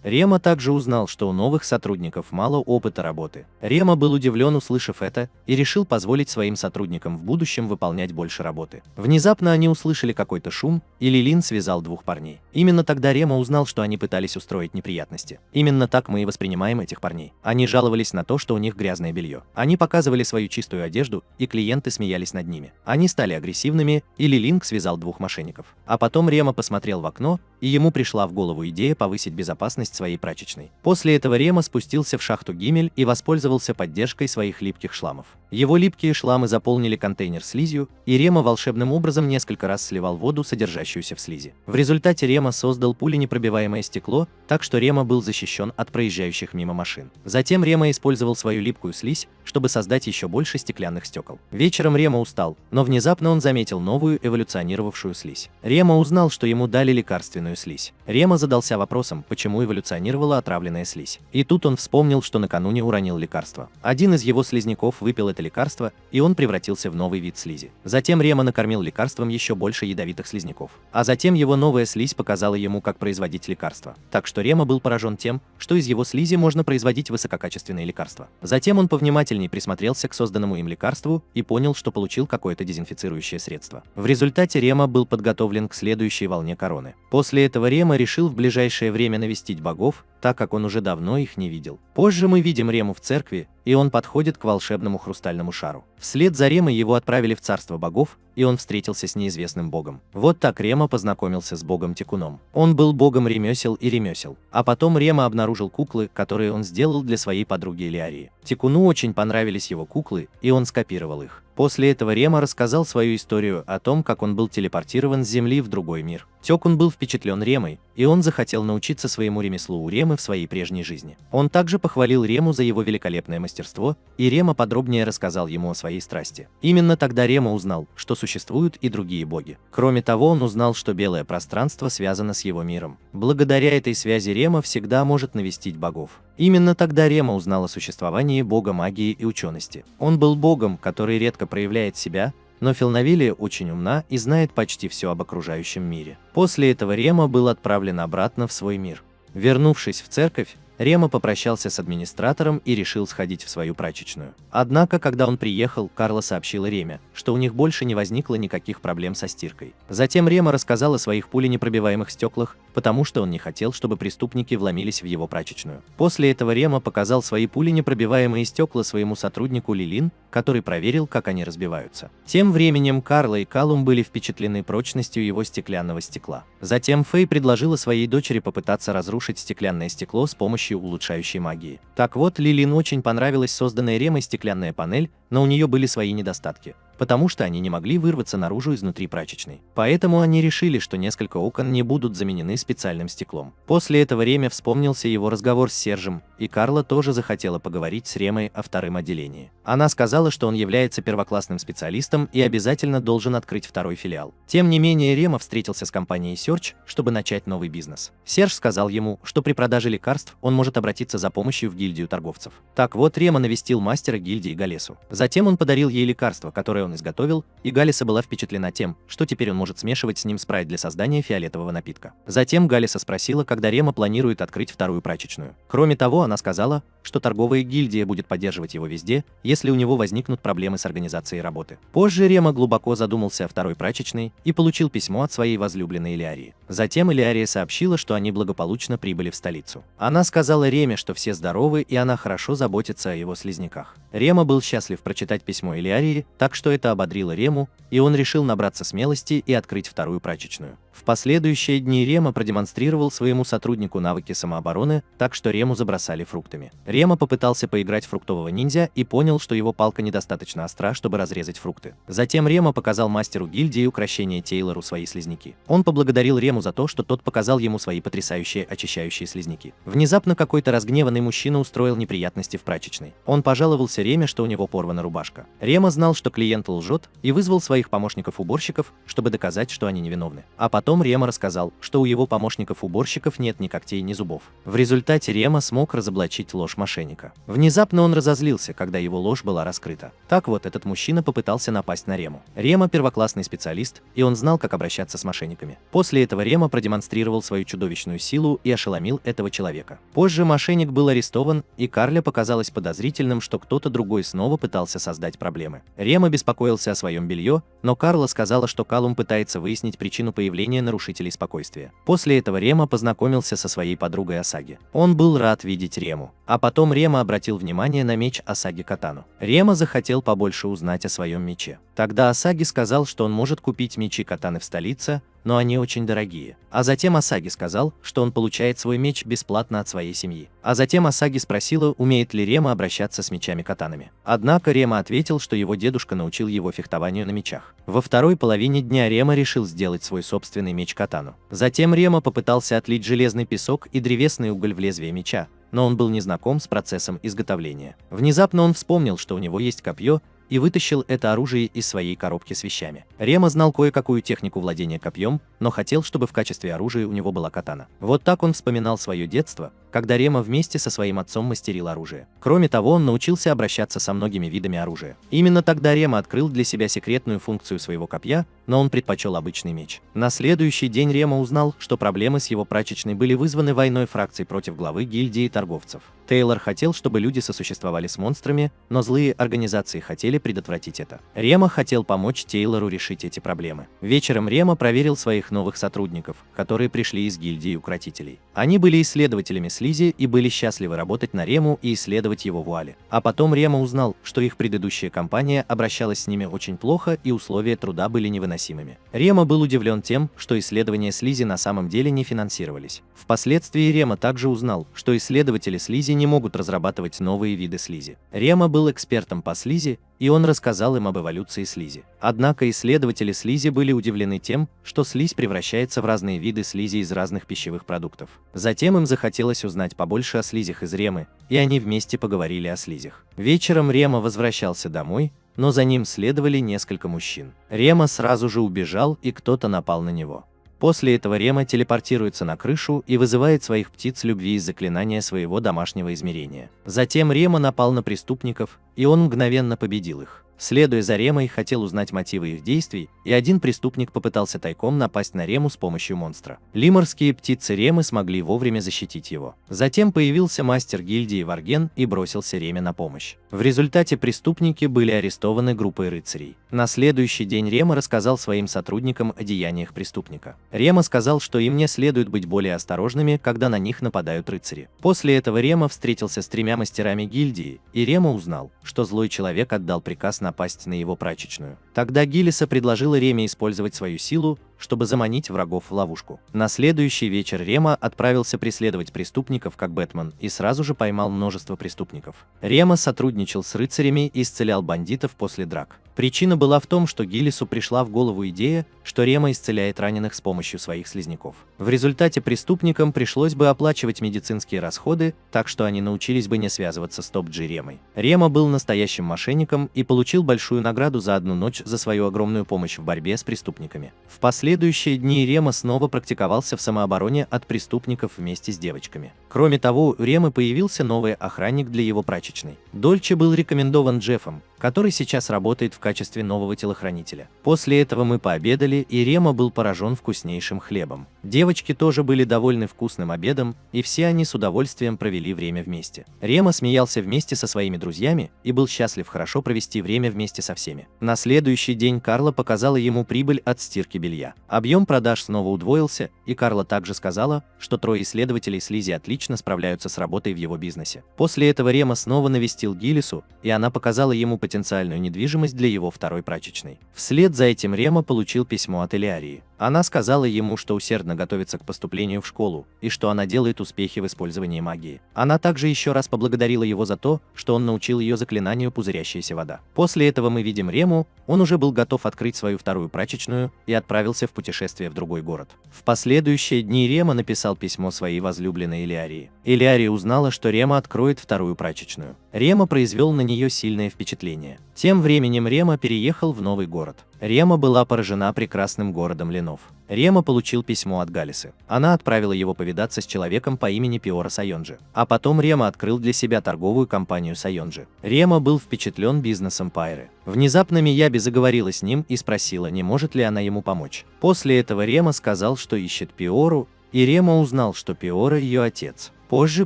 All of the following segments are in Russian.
Рема также узнал, что у новых сотрудников мало опыта работы. Рема был удивлен, услышав это, и решил позволить своим сотрудникам в будущем выполнять больше работы. Внезапно они услышали какой-то шум, и Лилин связал двух парней. Именно тогда Рема узнал, что они пытались устроить неприятности. Именно так мы и воспринимаем этих парней. Они жаловались на то, что у них грязное белье. Они показывали свою чистую одежду, и клиенты смеялись над ними. Они стали агрессивными, и Лилинг связал двух мошенников. А потом Рема посмотрел в окно, и ему пришла в голову идея повысить безопасность своей прачечной. После этого Рема спустился в шахту Гимель и воспользовался поддержкой своих липких шламов. Его липкие шламы заполнили контейнер слизью, и Рема волшебным образом несколько раз сливал воду, содержащуюся в слизи. В результате Рема создал пуленепробиваемое стекло, так что Рема был защищен от проезжающих мимо машин. Затем Рема использовал свою липкую слизь, чтобы создать еще больше стеклянных стекол. Вечером Рема устал, но внезапно он заметил новую эволюционировавшую слизь. Рема узнал, что ему дали лекарственную слизь. Рема задался вопросом, почему эволюционировала отравленная слизь. И тут он вспомнил, что накануне уронил лекарство. Один из его слизняков выпил это лекарство, и он превратился в новый вид слизи. Затем Рема накормил лекарством еще больше ядовитых слизняков. А затем его новая слизь показала ему, как производить лекарства. Так что Рема был поражен тем, что из его слизи можно производить высококачественные лекарства. Затем он повнимательнее присмотрелся к созданному им лекарству и понял, что получил какое-то дезинфицирующее средство. В результате Рема был подготовлен к следующей волне короны. После этого Рема решил в ближайшее время навестить богов, так как он уже давно их не видел. Позже мы видим Рему в церкви, и он подходит к волшебному хрустальному шару. Вслед за Ремой его отправили в царство богов, и он встретился с неизвестным богом. Вот так Рема познакомился с богом Тикуном. Он был богом ремесел и ремесел. А потом Рема обнаружил куклы, которые он сделал для своей подруги Элиарии. Тикуну очень понравились его куклы, и он скопировал их. После этого Рема рассказал свою историю о том, как он был телепортирован с Земли в другой мир. Тёкун был впечатлен Ремой, и он захотел научиться своему ремеслу у Ремы в своей прежней жизни. Он также похвалил Рему за его великолепное мастерство, и Рема подробнее рассказал ему о своей страсти. Именно тогда Рема узнал, что существуют и другие боги. Кроме того, он узнал, что белое пространство связано с его миром. Благодаря этой связи Рема всегда может навестить богов. Именно тогда Рема узнал о существовании бога магии и учености. Он был богом, который редко проявляет себя, но Филнавилия очень умна и знает почти все об окружающем мире. После этого Рема был отправлен обратно в свой мир. Вернувшись в церковь, Рема попрощался с администратором и решил сходить в свою прачечную. Однако, когда он приехал, Карла сообщила Реме, что у них больше не возникло никаких проблем со стиркой. Затем Рема рассказал о своих пуленепробиваемых стеклах, потому что он не хотел, чтобы преступники вломились в его прачечную. После этого Рема показал свои пуленепробиваемые стекла своему сотруднику Лилин, который проверил, как они разбиваются. Тем временем Карла и Калум были впечатлены прочностью его стеклянного стекла. Затем Фэй предложила своей дочери попытаться разрушить стеклянное стекло с помощью улучшающей магии. Так вот, Лилин очень понравилась созданная Ремой стеклянная панель, но у нее были свои недостатки, потому что они не могли вырваться наружу изнутри прачечной. Поэтому они решили, что несколько окон не будут заменены специальным стеклом. После этого Реме вспомнился его разговор с Сержем, и Карла тоже захотела поговорить с Ремой о втором отделении. Она сказала, что он является первоклассным специалистом и обязательно должен открыть второй филиал. Тем не менее, Рема встретился с компанией Search, чтобы начать новый бизнес. Серж сказал ему, что при продаже лекарств он может обратиться за помощью в гильдию торговцев. Так вот, Рема навестил мастера гильдии Галесу. Затем он подарил ей лекарство, которое он изготовил, и Галеса была впечатлена тем, что теперь он может смешивать с ним спрайт для создания фиолетового напитка. Затем Галеса спросила, когда Рема планирует открыть вторую прачечную. Кроме того, она сказала, что торговая гильдия будет поддерживать его везде, если у него возникнут проблемы с организацией работы. Позже Рема глубоко задумался о второй прачечной и получил письмо от своей возлюбленной Элиарии. Затем Элиария сообщила, что они благополучно прибыли в столицу. Она сказала Реме, что все здоровы и она хорошо заботится о его слизняках. Рема был счастлив прочитать письмо Элиарии, так что это ободрило Рему, и он решил набраться смелости и открыть вторую прачечную. В последующие дни Рема продемонстрировал своему сотруднику навыки самообороны, так что Рему забросали фруктами. Рема попытался поиграть в фруктового ниндзя и понял, что его палка недостаточно остра, чтобы разрезать фрукты. Затем Рема показал мастеру гильдии укрощения Тейлору свои слизняки. Он поблагодарил Рему за то, что тот показал ему свои потрясающие очищающие слизняки. Внезапно какой-то разгневанный мужчина устроил неприятности в прачечной. Он пожаловался Реме, что у него порвана разорвана рубашка. Рема знал, что клиент лжет, и вызвал своих помощников-уборщиков, чтобы доказать, что они невиновны. А потом Рема рассказал, что у его помощников-уборщиков нет ни когтей, ни зубов. В результате Рема смог разоблачить ложь мошенника. Внезапно он разозлился, когда его ложь была раскрыта. Так вот, этот мужчина попытался напасть на Рему. Рема первоклассный специалист, и он знал, как обращаться с мошенниками. После этого Рема продемонстрировал свою чудовищную силу и ошеломил этого человека. Позже мошенник был арестован, и Карле показалось подозрительным, что кто-то другой снова пытался создать проблемы. Рема беспокоился о своем белье, но Карла сказала, что Калум пытается выяснить причину появления нарушителей спокойствия. После этого Рема познакомился со своей подругой Асаги. Он был рад видеть Рему. А потом Рема обратил внимание на меч Асаги Катану. Рема захотел побольше узнать о своем мече. Тогда Асаги сказал, что он может купить мечи Катаны в столице, но они очень дорогие. А затем Асаги сказал, что он получает свой меч бесплатно от своей семьи. А затем Асаги спросила, умеет ли Рема обращаться с мечами-катанами. Однако Рема ответил, что его дедушка научил его фехтованию на мечах. Во второй половине дня Рема решил сделать свой собственный меч-катану. Затем Рема попытался отлить железный песок и древесный уголь в лезвие меча, но он был незнаком с процессом изготовления. Внезапно он вспомнил, что у него есть копье, и вытащил это оружие из своей коробки с вещами. Рема знал кое-какую технику владения копьем, но хотел, чтобы в качестве оружия у него была катана. Вот так он вспоминал свое детство, когда Рема вместе со своим отцом мастерил оружие. Кроме того, он научился обращаться со многими видами оружия. Именно тогда Рема открыл для себя секретную функцию своего копья, но он предпочел обычный меч. На следующий день Рема узнал, что проблемы с его прачечной были вызваны войной фракций против главы гильдии торговцев. Тейлор хотел, чтобы люди сосуществовали с монстрами, но злые организации хотели предотвратить это. Рема хотел помочь Тейлору решить эти проблемы. Вечером Рема проверил своих новых сотрудников, которые пришли из гильдии укротителей. Они были исследователями слизи и были счастливы работать на Рему и исследовать его вуали. А потом Рема узнал, что их предыдущая компания обращалась с ними очень плохо и условия труда были невыносимыми. Рема был удивлен тем, что исследования слизи на самом деле не финансировались. Впоследствии Рема также узнал, что исследователи слизи не могут разрабатывать новые виды слизи. Рема был экспертом по слизи, и он рассказал им об эволюции слизи. Однако исследователи слизи были удивлены тем, что слизь превращается в разные виды слизи из разных пищевых продуктов. Затем им захотелось узнать побольше о слизях из Ремы, и они вместе поговорили о слизях. Вечером Рема возвращался домой, но за ним следовали несколько мужчин. Рема сразу же убежал, и кто-то напал на него. После этого Рема телепортируется на крышу и вызывает своих птиц любви из заклинания своего домашнего измерения. Затем Рема напал на преступников, и он мгновенно победил их. Следуя за Ремой, хотел узнать мотивы их действий, и один преступник попытался тайком напасть на Рему с помощью монстра. Лиморские птицы Ремы смогли вовремя защитить его. Затем появился мастер гильдии Варген и бросился Реме на помощь. В результате преступники были арестованы группой рыцарей. На следующий день Рема рассказал своим сотрудникам о деяниях преступника. Рема сказал, что им не следует быть более осторожными, когда на них нападают рыцари. После этого Рема встретился с 3 мастерами гильдии, и Рема узнал, что злой человек отдал приказ напасть на его прачечную. Тогда Гиллиса предложила Реме использовать свою силу, чтобы заманить врагов в ловушку. На следующий вечер Рема отправился преследовать преступников как Бэтмен и сразу же поймал множество преступников. Рема сотрудничал с рыцарями и исцелял бандитов после драк. Причина была в том, что Гиллису пришла в голову идея, что Рема исцеляет раненых с помощью своих слизняков. В результате преступникам пришлось бы оплачивать медицинские расходы, так что они научились бы не связываться с Топ-Джи Ремой. Рема был настоящим мошенником и получил большую награду за одну ночь за свою огромную помощь в борьбе с преступниками. В последующие дни Рема снова практиковался в самообороне от преступников вместе с девочками. Кроме того, у Ремы появился новый охранник для его прачечной. Дольче был рекомендован Джеффом, который сейчас работает в качестве нового телохранителя. После этого мы пообедали, и Рема был поражен вкуснейшим хлебом. Девочки тоже были довольны вкусным обедом, и все они с удовольствием провели время вместе. Рема смеялся вместе со своими друзьями и был счастлив хорошо провести время вместе со всеми. На следующий день Карла показала ему прибыль от стирки белья. Объем продаж снова удвоился, и Карла также сказала, что 3 исследователей слизи отлично справляются с работой в его бизнесе. После этого Рема снова навестил Гиллису, и она показала ему потенциальную недвижимость для его второй прачечной. Вслед за этим Рема получил письмо от Элиарии. Она сказала ему, что усердно готовится к поступлению в школу, и что она делает успехи в использовании магии. Она также еще раз поблагодарила его за то, что он научил ее заклинанию «Пузырящаяся вода». После этого мы видим Рему, он уже был готов открыть свою вторую прачечную и отправился в путешествие в другой город. В последующие дни Рема написал письмо своей возлюбленной Элиарии. Элиария узнала, что Рема откроет вторую прачечную. Рема произвел на нее сильное впечатление. нападения. Тем временем Рема переехал в новый город. Рема была поражена прекрасным городом Ленов. Рема получил письмо от Галисы. Она отправила его повидаться с человеком по имени Пиора Сайонджи. А потом Рема открыл для себя торговую компанию Сайонджи. Рема был впечатлен бизнесом Пайры. Внезапно Мияби заговорила с ним и спросила, не может ли она ему помочь. После этого Рема сказал, что ищет Пиору, и Рема узнал, что Пиора ее отец. Позже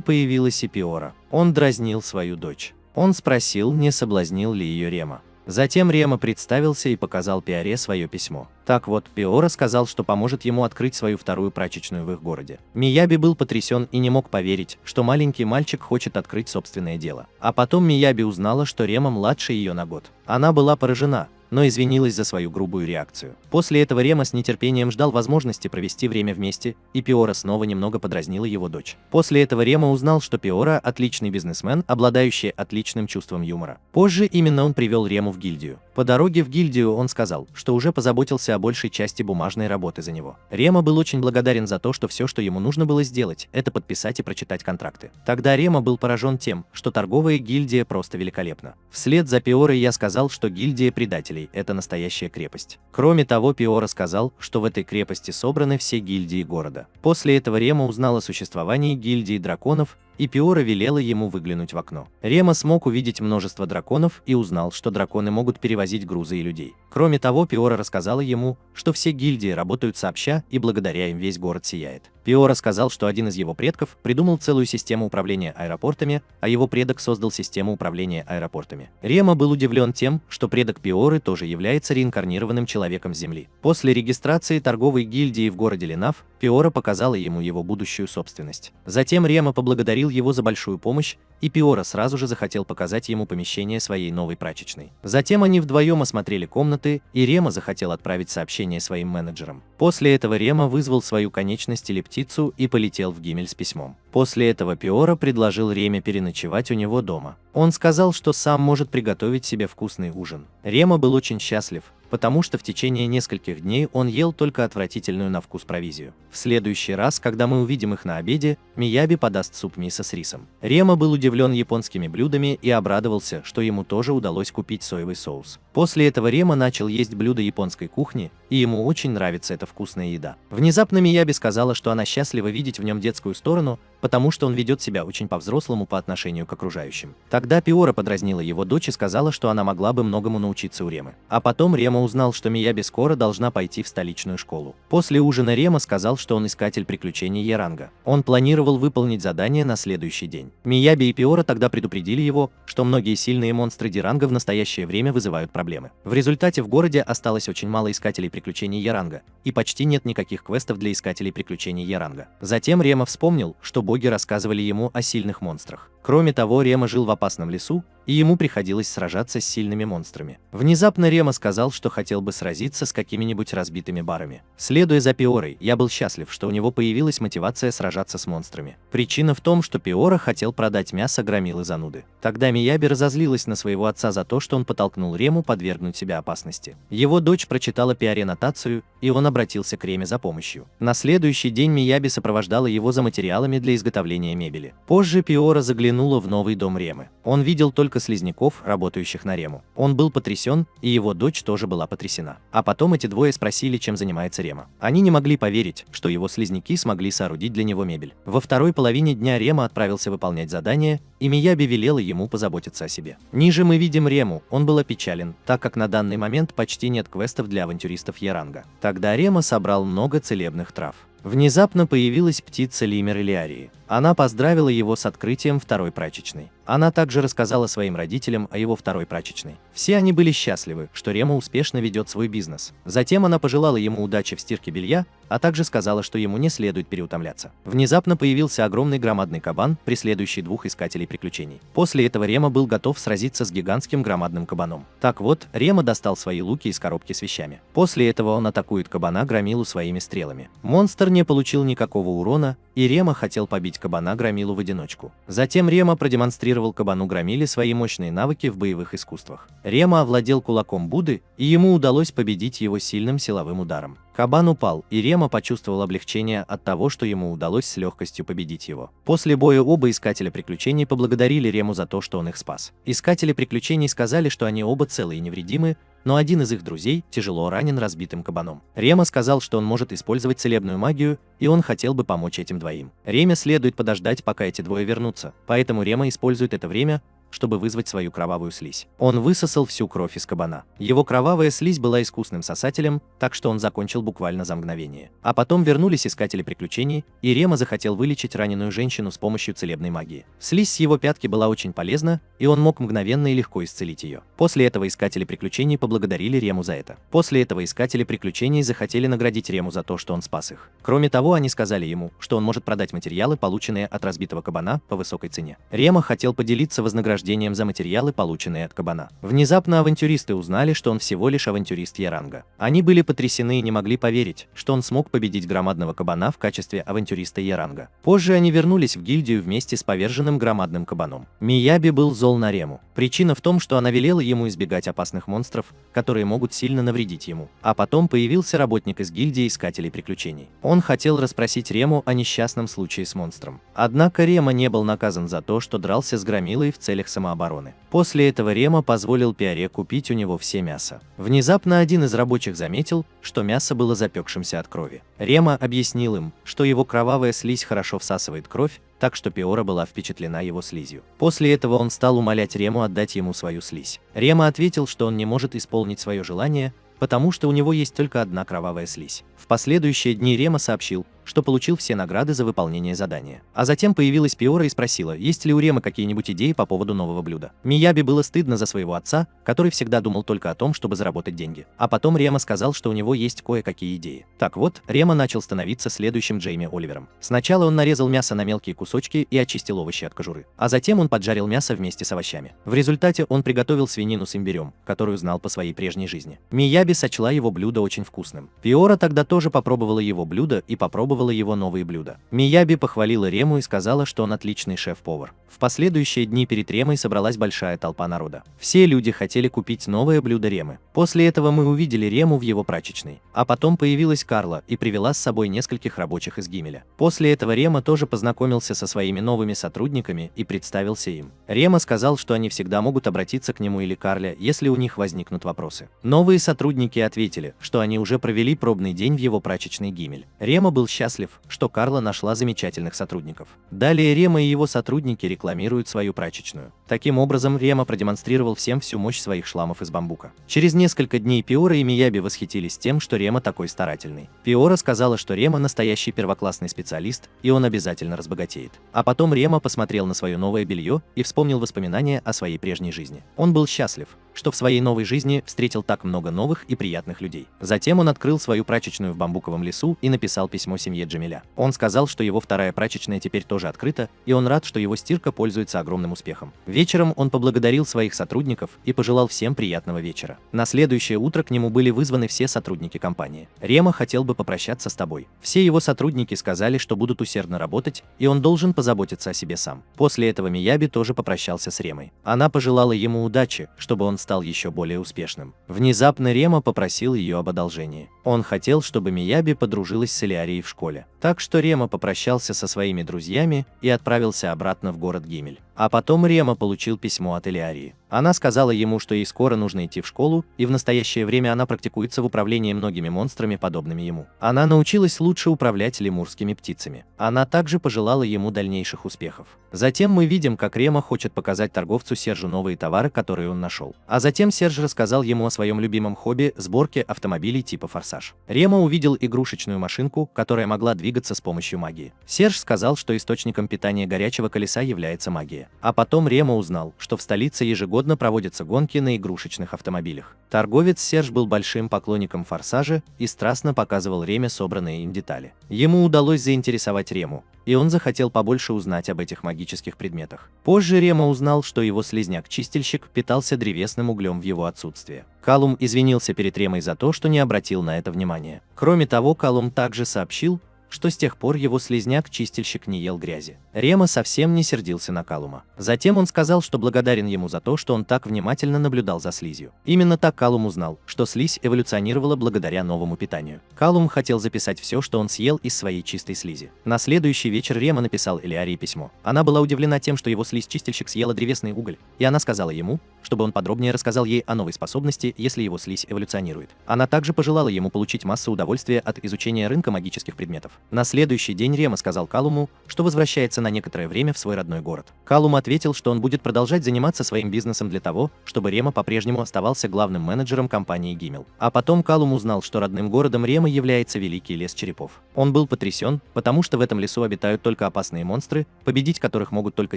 появилась и Пиора. Он дразнил свою дочь. Он спросил, не соблазнил ли ее Рема. Затем Рема представился и показал Пиоре свое письмо. Так вот, Пиора сказал, что поможет ему открыть свою вторую прачечную в их городе. Мияби был потрясен и не мог поверить, что маленький мальчик хочет открыть собственное дело. А потом Мияби узнала, что Рема младше ее на год. Она была поражена, но извинилась за свою грубую реакцию. После этого Рема с нетерпением ждал возможности провести время вместе, и Пиора снова немного подразнила его дочь. После этого Рема узнал, что Пиора – отличный бизнесмен, обладающий отличным чувством юмора. Позже именно он привел Рему в гильдию. По дороге в гильдию он сказал, что уже позаботился о большей части бумажной работы за него. Рема был очень благодарен за то, что все, что ему нужно было сделать, это подписать и прочитать контракты. Тогда Рема был поражен тем, что торговая гильдия просто великолепна. Вслед за Пиорой я сказал, что гильдия предателей – это настоящая крепость. Кроме того, Пиора сказал, что в этой крепости собраны все гильдии города. После этого Рема узнал о существовании гильдии драконов, и Пиора велела ему выглянуть в окно. Рема смог увидеть множество драконов и узнал, что драконы могут перевозить грузы и людей. Кроме того, Пиора рассказала ему, что все гильдии работают сообща, и благодаря им весь город сияет. Пиора сказал, что один из его предков придумал целую систему управления аэропортами, а его предок создал систему управления аэропортами. Рема был удивлен тем, что предок Пиоры тоже является реинкарнированным человеком с Земли. После регистрации торговой гильдии в городе Ленав, Пиора показала ему его будущую собственность. Затем Рема поблагодарил его за большую помощь, и Пиора сразу же захотел показать ему помещение своей новой прачечной. Затем они вдвоем осмотрели комнаты, и Рема захотел отправить сообщение своим менеджерам. После этого Рема вызвал свою конечность или птицу и полетел в Гимель с письмом. После этого Пиора предложил Реме переночевать у него дома. Он сказал, что сам может приготовить себе вкусный ужин. Рема был очень счастлив, потому что в течение нескольких дней он ел только отвратительную на вкус провизию. В следующий раз, когда мы увидим их на обеде, Мияби подаст суп мисо с рисом. Рема был удивлен японскими блюдами и обрадовался, что ему тоже удалось купить соевый соус. После этого Рема начал есть блюда японской кухни, и ему очень нравится эта вкусная еда. Внезапно Мияби сказала, что она счастлива видеть в нем детскую сторону, потому что он ведет себя очень по-взрослому по отношению к окружающим. Тогда Пиора подразнила его дочь и сказала, что она могла бы многому научиться у Ремы. А потом Рема узнал, что Мияби скоро должна пойти в столичную школу. После ужина Рема сказал, что он искатель приключений Яранга. Он планировал выполнить задание на следующий день. Мияби и Пиора тогда предупредили его, что многие сильные монстры Диранга в настоящее время вызывают проблемы. В результате в городе осталось очень мало искателей приключений Яранга, и почти нет никаких квестов для искателей приключений Яранга. Затем Рема вспомнил, что боги рассказывали ему о сильных монстрах. Кроме того, Рема жил в опасном лесу, и ему приходилось сражаться с сильными монстрами. Внезапно Рема сказал, что хотел бы сразиться с какими-нибудь разбитыми барами. Следуя за Пиорой, я был счастлив, что у него появилась мотивация сражаться с монстрами. Причина в том, что Пиора хотел продать мясо громилы зануды. Тогда Мияби разозлилась на своего отца за то, что он подтолкнул Рему подвергнуть себя опасности. Его дочь прочитала Пиоре нотацию, и он обратился к Реме за помощью. На следующий день Мияби сопровождала его за материалами для изготовления мебели. Позже Пиора заглянула в новый дом Ремы. Он видел только слизняков, работающих на Рему. Он был потрясен, и его дочь тоже была потрясена. А потом эти двое спросили, чем занимается Рема. Они не могли поверить, что его слизняки смогли соорудить для него мебель. Во второй половине дня Рема отправился выполнять задание, и Мияби велела ему позаботиться о себе. Ниже мы видим Рему, он был опечален, так как на данный момент почти нет квестов для авантюристов Яранга. Тогда Рема собрал много целебных трав. Внезапно появилась птица Лимер Илиарии. Она поздравила его с открытием второй прачечной. Она также рассказала своим родителям о его второй прачечной. Все они были счастливы, что Рема успешно ведет свой бизнес. Затем она пожелала ему удачи в стирке белья, а также сказала, что ему не следует переутомляться. Внезапно появился огромный громадный кабан, преследующий двух искателей приключений. После этого Рема был готов сразиться с гигантским громадным кабаном. Так вот, Рема достал свои луки из коробки с вещами. После этого он атакует кабана Громилу своими стрелами. Монстр не получил никакого урона, и Рема хотел побить кабана Громилу в одиночку. Затем Рема продемонстрировал кабану Громиле свои мощные навыки в боевых искусствах. Рема овладел кулаком Будды, и ему удалось победить его сильным силовым ударом. Кабан упал, и Рема почувствовал облегчение от того, что ему удалось с легкостью победить его. После боя оба искателя приключений поблагодарили Рему за то, что он их спас. Искатели приключений сказали, что они оба целы и невредимы, но один из их друзей тяжело ранен разбитым кабаном. Рема сказал, что он может использовать целебную магию, и он хотел бы помочь этим двоим. Реме следует подождать, пока эти двое вернутся, поэтому Рема использует это время, чтобы вызвать свою кровавую слизь. Он высосал всю кровь из кабана. Его кровавая слизь была искусным сосателем, так что он закончил буквально за мгновение. А потом вернулись искатели приключений, и Рема захотел вылечить раненую женщину с помощью целебной магии. Слизь с его пятки была очень полезна, и он мог мгновенно и легко исцелить ее. После этого искатели приключений поблагодарили Рему за это. После этого искатели приключений захотели наградить Рему за то, что он спас их. Кроме того, они сказали ему, что он может продать материалы, полученные от разбитого кабана, по высокой цене. Рема хотел поделиться вознаграждением за материалы, полученные от кабана. Внезапно авантюристы узнали, что он всего лишь авантюрист Яранга. Они были потрясены и не могли поверить, что он смог победить громадного кабана в качестве авантюриста Яранга. Позже они вернулись в гильдию вместе с поверженным громадным кабаном. Мияби был зол на Рему. Причина в том, что она велела ему избегать опасных монстров, которые могут сильно навредить ему. А потом появился работник из гильдии искателей приключений. Он хотел расспросить Рему о несчастном случае с монстром. Однако Рема не был наказан за то, что дрался с громилой в целях самообороны. После этого Рема позволил Пиаре купить у него все мясо. Внезапно один из рабочих заметил, что мясо было запекшимся от крови. Рема объяснил им, что его кровавая слизь хорошо всасывает кровь, так что Пиора была впечатлена его слизью. После этого он стал умолять Рему отдать ему свою слизь. Рема ответил, что он не может исполнить свое желание, потому что у него есть только одна кровавая слизь. В последующие дни Рема сообщил, что получил все награды за выполнение задания. А затем появилась Пиора и спросила, есть ли у Ремы какие-нибудь идеи по поводу нового блюда. Мияби было стыдно за своего отца, который всегда думал только о том, чтобы заработать деньги. А потом Рема сказал, что у него есть кое-какие идеи. Так вот, Рема начал становиться следующим Джейми Оливером. Сначала он нарезал мясо на мелкие кусочки и очистил овощи от кожуры. А затем он поджарил мясо вместе с овощами. В результате он приготовил свинину с имбирем, которую знал по своей прежней жизни. Мияби сочла его блюдо очень вкусным. Пиора тогда тоже попробовала его блюдо и попробовала его новые блюда. Мияби похвалила Рему и сказала, что он отличный шеф-повар. В последующие дни перед Ремой собралась большая толпа народа. Все люди хотели купить новое блюдо Ремы. После этого мы увидели Рему в его прачечной. А потом появилась Карла и привела с собой нескольких рабочих из Гимеля. После этого Рема тоже познакомился со своими новыми сотрудниками и представился им. Рема сказал, что они всегда могут обратиться к нему или Карле, если у них возникнут вопросы. Новые сотрудники ответили, что они уже провели пробный день в его прачечной Гимель. Рема был счастлив, что Карла нашла замечательных сотрудников. Далее Рема и его сотрудники рекламируют свою прачечную. Таким образом, Рема продемонстрировал всем всю мощь своих шламов из бамбука. Через несколько дней Пиора и Мияби восхитились тем, что Рема такой старательный. Пиора сказала, что Рема настоящий первоклассный специалист, и он обязательно разбогатеет. А потом Рема посмотрел на свое новое белье и вспомнил воспоминания о своей прежней жизни. Он был счастлив, что в своей новой жизни встретил так много новых и приятных людей. Затем он открыл свою прачечную в бамбуковом лесу и написал письмо семье Джамиля. Он сказал, что его вторая прачечная теперь тоже открыта, и он рад, что его стирка пользуется огромным успехом. Вечером он поблагодарил своих сотрудников и пожелал всем приятного вечера. На следующее утро к нему были вызваны все сотрудники компании. Рема хотел бы попрощаться с тобой. Все его сотрудники сказали, что будут усердно работать, и он должен позаботиться о себе сам. После этого Мияби тоже попрощался с Ремой. Она пожелала ему удачи, чтобы он стал еще более успешным. Внезапно Рема попросил ее об одолжении. Он хотел, чтобы Мияби подружилась с Элиарией в школе. Так что Рема попрощался со своими друзьями и отправился обратно в город Гимель. А потом Рема получил письмо от Элиарии. Она сказала ему, что ей скоро нужно идти в школу, и в настоящее время она практикуется в управлении многими монстрами, подобными ему. Она научилась лучше управлять лемурскими птицами. Она также пожелала ему дальнейших успехов. Затем мы видим, как Рема хочет показать торговцу Сержу новые товары, которые он нашел. А затем Серж рассказал ему о своем любимом хобби – сборке автомобилей типа «Форсаж». Рема увидел игрушечную машинку, которая могла двигаться с помощью магии. Серж сказал, что источником питания горячего колеса является магия. А потом Рема узнал, что в столице ежегодно проводятся гонки на игрушечных автомобилях. Торговец Серж был большим поклонником «Форсажа» и страстно показывал Реме собранные им детали. Ему удалось заинтересовать Рему, и он захотел побольше узнать об этих магических предметах. Позже Рема узнал, что его слизняк-чистильщик питался древесным углем в его отсутствие. Калум извинился перед Ремой за то, что не обратил на это внимания. Кроме того, Калум также сообщил, что с тех пор его слизняк-чистильщик не ел грязи. Рема совсем не сердился на Калума. Затем он сказал, что благодарен ему за то, что он так внимательно наблюдал за слизью. Именно так Калум узнал, что слизь эволюционировала благодаря новому питанию. Калум хотел записать все, что он съел из своей чистой слизи. На следующий вечер Рема написал Элиарии письмо. Она была удивлена тем, что его слизь-чистильщик съела древесный уголь, и она сказала ему, чтобы он подробнее рассказал ей о новой способности, если его слизь эволюционирует. Она также пожелала ему получить массу удовольствия от изучения рынка магических предметов. На следующий день Рема сказал Калуму, что возвращается на некоторое время в свой родной город. Калум ответил, что он будет продолжать заниматься своим бизнесом для того, чтобы Рема по-прежнему оставался главным менеджером компании Гиммел. А потом Калум узнал, что родным городом Ремы является Великий лес черепов. Он был потрясен, потому что в этом лесу обитают только опасные монстры, победить которых могут только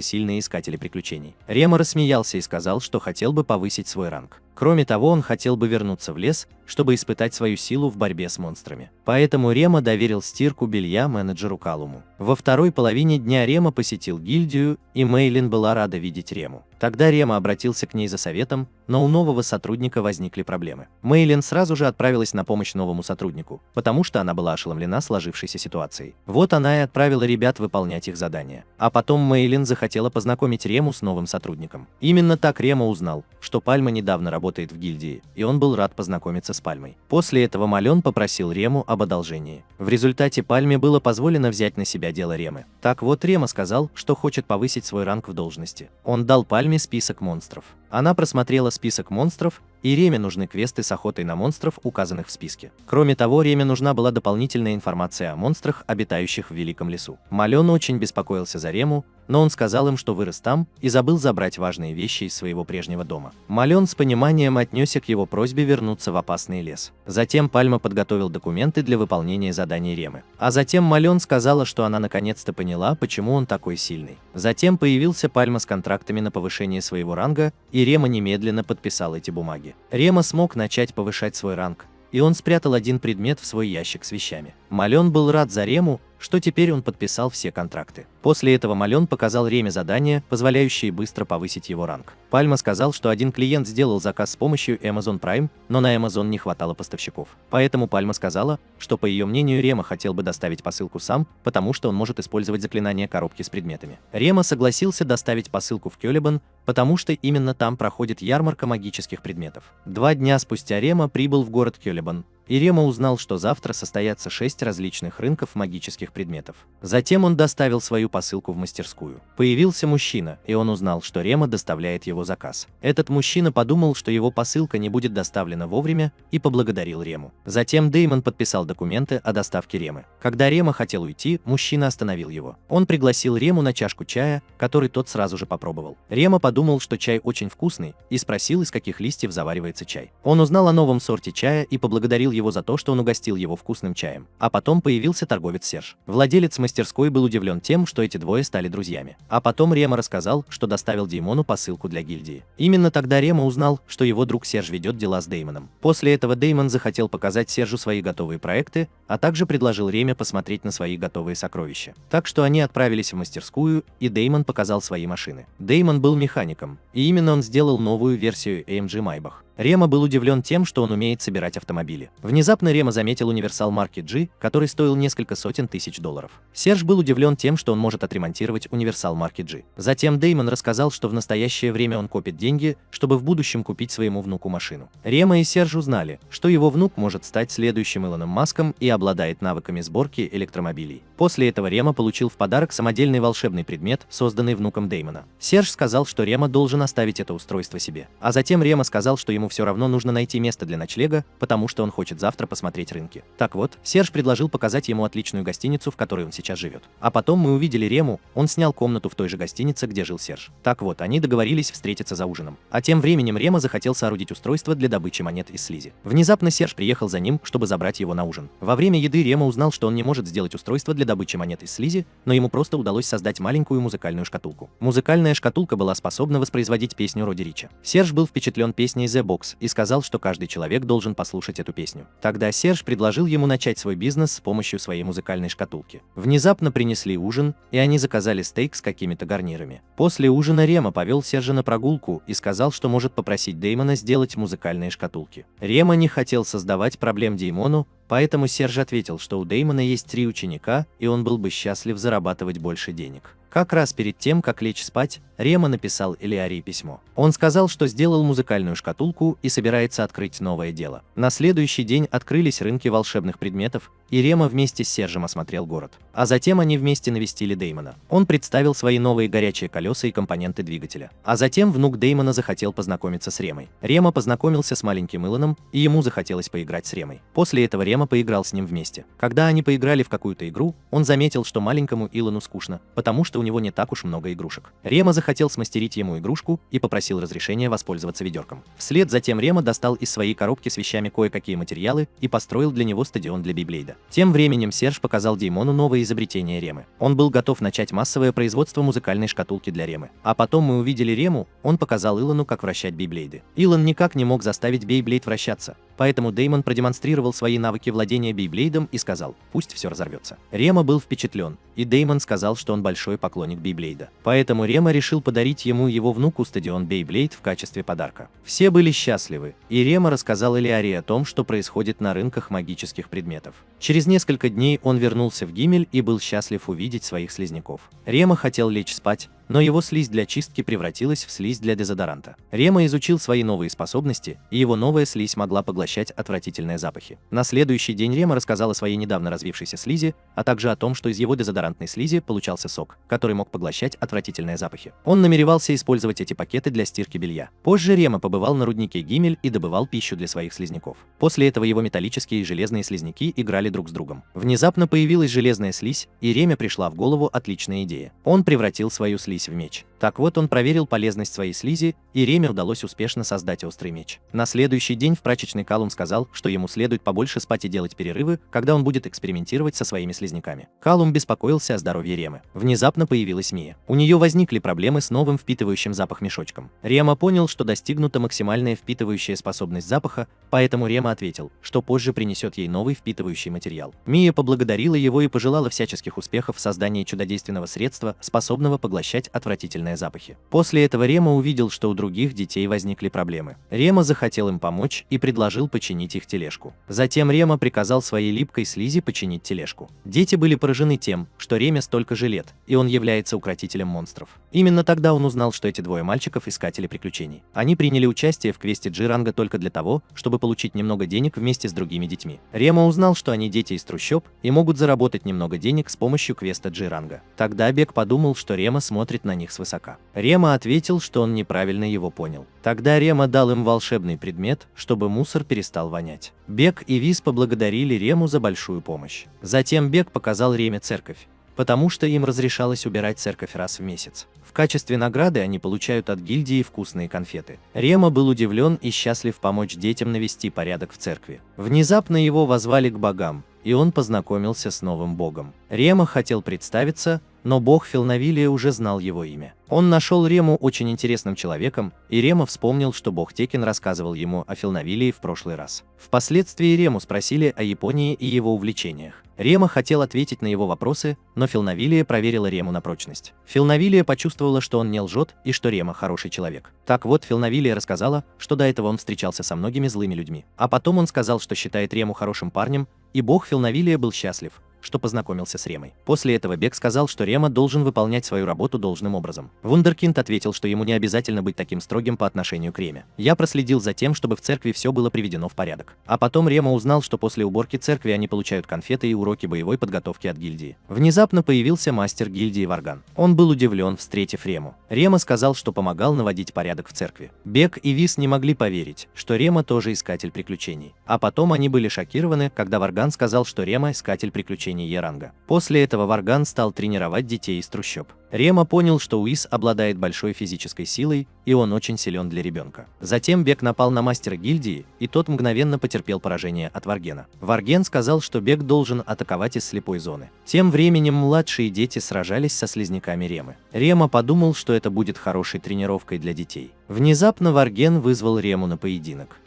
сильные искатели приключений. Рема рассмеялся и сказал, что хотел бы повысить свой ранг. Кроме того, он хотел бы вернуться в лес, чтобы испытать свою силу в борьбе с монстрами. Поэтому Рема доверил стирку белья менеджеру Калуму. Во второй половине дня Рема посетил гильдию, и Мейлин была рада видеть Рему. Тогда Рема обратился к ней за советом, но у нового сотрудника возникли проблемы. Мейлин сразу же отправилась на помощь новому сотруднику, потому что она была ошеломлена сложившейся ситуацией. Вот она и отправила ребят выполнять их задания. А потом Мейлин захотела познакомить Рему с новым сотрудником. Именно так Рема узнал, что Пальма недавно работает в гильдии, и он был рад познакомиться с Пальмой. После этого Мален попросил Рему об одолжении. В результате Пальме было позволено взять на себя дело Ремы. Так вот, Рема сказал, что хочет повысить свой ранг в должности. Он дал Пальме список монстров. Она просмотрела список монстров, и Реме нужны квесты с охотой на монстров, указанных в списке. Кроме того, Реме нужна была дополнительная информация о монстрах, обитающих в Великом лесу. Мален очень беспокоился за Рему, но он сказал им, что вырос там, и забыл забрать важные вещи из своего прежнего дома. Мален с пониманием отнесся к его просьбе вернуться в опасный лес. Затем Пальма подготовил документы для выполнения заданий Ремы. А затем Мален сказала, что она наконец-то поняла, почему он такой сильный. Затем появился Пальма с контрактами на повышение своего ранга, и Рема немедленно подписал эти бумаги. Рема смог начать повышать свой ранг, и он спрятал один предмет в свой ящик с вещами. Мален был рад за Рему, что теперь он подписал все контракты. После этого Мален показал Реме задания, позволяющие быстро повысить его ранг. Пальма сказал, что один клиент сделал заказ с помощью Amazon Prime, но на Amazon не хватало поставщиков. Поэтому Пальма сказала, что по ее мнению Рема хотел бы доставить посылку сам, потому что он может использовать заклинание коробки с предметами. Рема согласился доставить посылку в Кёлебан, потому что именно там проходит ярмарка магических предметов. 2 дня спустя Рема прибыл в город Кёлебан, и Рема узнал, что завтра состоятся 6 различных рынков магических предметов. Затем он доставил свою посылку в мастерскую. Появился мужчина, и он узнал, что Рема доставляет его заказ. Этот мужчина подумал, что его посылка не будет доставлена вовремя, и поблагодарил Рему. Затем Деймон подписал документы о доставке Ремы. Когда Рема хотел уйти, мужчина остановил его. Он пригласил Рему на чашку чая, который тот сразу же попробовал. Рема подумал, что чай очень вкусный, и спросил, из каких листьев заваривается чай. Он узнал о новом сорте чая и поблагодарил его за то, что он угостил его вкусным чаем. А потом появился торговец Серж. Владелец мастерской был удивлен тем, что эти двое стали друзьями. А потом Рема рассказал, что доставил Деймону посылку для гильдии. Именно тогда Рема узнал, что его друг Серж ведет дела с Деймоном. После этого Деймон захотел показать Сержу свои готовые проекты, а также предложил Реме посмотреть на свои готовые сокровища. Так что они отправились в мастерскую, и Деймон показал свои машины. Деймон был механиком, и именно он сделал новую версию AMG Maybach. Рема был удивлен тем, что он умеет собирать автомобили. Внезапно Рема заметил универсал марки G, который стоил несколько сотен тысяч долларов. Серж был удивлен тем, что он может отремонтировать универсал марки G. Затем Деймон рассказал, что в настоящее время он копит деньги, чтобы в будущем купить своему внуку машину. Рема и Серж узнали, что его внук может стать следующим Илоном Маском и обладает навыками сборки электромобилей. После этого Рема получил в подарок самодельный волшебный предмет, созданный внуком Деймона. Серж сказал, что Рема должен оставить это устройство себе. А затем Рема сказал, что ему все равно нужно найти место для ночлега, потому что он хочет завтра посмотреть рынки. Так вот, Серж предложил показать ему отличную гостиницу, в которой он сейчас живет. А потом мы увидели Рему, он снял комнату в той же гостинице, где жил Серж. Так вот, они договорились встретиться за ужином. А тем временем Рема захотел соорудить устройство для добычи монет из слизи. Внезапно Серж приехал за ним, чтобы забрать его на ужин. Во время еды Рема узнал, что он не может сделать устройство для добычи монет из слизи, но ему просто удалось создать маленькую музыкальную шкатулку. Музыкальная шкатулка была способна воспроизводить песню Роди Рича. Серж был впечатлен песней The Box и сказал, что каждый человек должен послушать эту песню. Тогда Серж предложил ему начать свой бизнес с помощью своей музыкальной шкатулки. Внезапно принесли ужин, и они заказали стейк с какими-то гарнирами. После ужина Рема повел Сержа на прогулку и сказал, что может попросить Деймона сделать музыкальные шкатулки. Рема не хотел создавать проблем Деймону, поэтому Серж ответил, что у Деймона есть 3 ученика, и он был бы счастлив зарабатывать больше денег. Как раз перед тем, как лечь спать, Рема написал Элиарии письмо. Он сказал, что сделал музыкальную шкатулку и собирается открыть новое дело. На следующий день открылись рынки волшебных предметов, и Рема вместе с Сержем осмотрел город. А затем они вместе навестили Деймона. Он представил свои новые горячие колеса и компоненты двигателя. А затем внук Деймона захотел познакомиться с Ремой. Рема познакомился с маленьким Илоном, и ему захотелось поиграть с Ремой. После этого Рема поиграл с ним вместе. Когда они поиграли в какую-то игру, он заметил, что маленькому Илону скучно, потому что у него не так уж много игрушек. Рема захотел смастерить ему игрушку и попросил разрешения воспользоваться ведерком. Вслед за тем Рема достал из своей коробки с вещами кое-какие материалы и построил для него стадион для Бейблейда. Тем временем Серж показал Деймону новое изобретение Ремы. Он был готов начать массовое производство музыкальной шкатулки для Ремы. А потом мы увидели Рему, он показал Илону, как вращать Бейблейды. Илон никак не мог заставить Бейблейд вращаться, поэтому Деймон продемонстрировал свои навыки владения Бейблейдом и сказал: пусть все разорвется. Рема был впечатлен, и Деймон сказал, что он большой поклонник Бейблейда. Поэтому Рема решил подарить ему и его внуку стадион Бейблейд в качестве подарка. Все были счастливы, и Рема рассказал Элиарии о том, что происходит на рынках магических предметов. Через несколько дней он вернулся в Гимель и был счастлив увидеть своих слизняков. Рема хотел лечь спать, но его слизь для чистки превратилась в слизь для дезодоранта. Рема изучил свои новые способности, и его новая слизь могла поглощать отвратительные запахи. На следующий день Рема рассказал о своей недавно развившейся слизи, а также о том, что из его дезодорантной слизи получался сок, который мог поглощать отвратительные запахи. Он намеревался использовать эти пакеты для стирки белья. Позже Рема побывал на руднике Гимель и добывал пищу для своих слизняков. После этого его металлические и железные слизняки играли друг с другом. Внезапно появилась железная слизь, и Реме пришла в голову отличная идея. Он превратил свою слизь в меч. Так вот, он проверил полезность своей слизи, и Реме удалось успешно создать острый меч. На следующий день в прачечной Калум сказал, что ему следует побольше спать и делать перерывы, когда он будет экспериментировать со своими слизняками. Калум беспокоился о здоровье Ремы. Внезапно появилась Мия. У нее возникли проблемы с новым впитывающим запах мешочком. Рема понял, что достигнута максимальная впитывающая способность запаха, поэтому Рема ответил, что позже принесет ей новый впитывающий материал. Мия поблагодарила его и пожелала всяческих успехов в создании чудодейственного средства, способного поглощать отвратительные запахи. После этого Рема увидел, что у других детей возникли проблемы. Рема захотел им помочь и предложил починить их тележку. Затем Рема приказал своей липкой слизи починить тележку. Дети были поражены тем, что Реме столько же лет, и он является укротителем монстров. Именно тогда он узнал, что эти двое мальчиков искатели приключений. Они приняли участие в квесте G-ранга только для того, чтобы получить немного денег вместе с другими детьми. Рема узнал, что они дети из трущоб и могут заработать немного денег с помощью квеста G-ранга. Тогда Бек подумал, что Рема смотрит на них свысока. Рема ответил, что он неправильно его понял. Тогда Рема дал им волшебный предмет, чтобы мусор перестал вонять. Бек и Виз поблагодарили Рему за большую помощь. Затем Бек показал Реме церковь, потому что им разрешалось убирать церковь раз в месяц. В качестве награды они получают от гильдии вкусные конфеты. Рема был удивлен и счастлив помочь детям навести порядок в церкви. Внезапно его воззвали к богам, и он познакомился с новым богом. Рема хотел представиться, но бог Филнавилия уже знал его имя. Он нашел Рему очень интересным человеком, и Рема вспомнил, что бог Текен рассказывал ему о Филнавилии в прошлый раз. Впоследствии Рему спросили о Японии и его увлечениях. Рема хотел ответить на его вопросы, но Филнавилия проверила Рему на прочность. Филнавилия почувствовала, что он не лжет и что Рема хороший человек. Так вот, Филнавилия рассказала, что до этого он встречался со многими злыми людьми. А потом он сказал, что считает Рему хорошим парнем, и бог Филнавилия был счастлив, что познакомился с Ремой. После этого Бек сказал, что Рема должен выполнять свою работу должным образом. Вундеркинд ответил, что ему не обязательно быть таким строгим по отношению к Реме. Я проследил за тем, чтобы в церкви все было приведено в порядок. А потом Рема узнал, что после уборки церкви они получают конфеты и уроки боевой подготовки от гильдии. Внезапно появился мастер гильдии Варган. Он был удивлен, встретив Рему. Рема сказал, что помогал наводить порядок в церкви. Бек и Виз не могли поверить, что Рема тоже искатель приключений. А потом они были шокированы, когда Варган сказал, что Рема искатель приключений Е-ранга. После этого Варган стал тренировать детей из трущоб. Рема понял, что Уис обладает большой физической силой, и он очень силен для ребенка. Затем Бек напал на мастера гильдии, и тот мгновенно потерпел поражение от Варгена. Варген сказал, что Бек должен атаковать из слепой зоны. Тем временем младшие дети сражались со слизняками Ремы. Рема подумал, что это будет хорошей тренировкой для детей. Внезапно Варген вызвал Рему на поединок.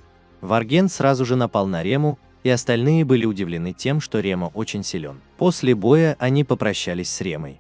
Варген сразу же напал на Рему, и остальные были удивлены тем, что Рема очень силен. После боя они попрощались с Ремой.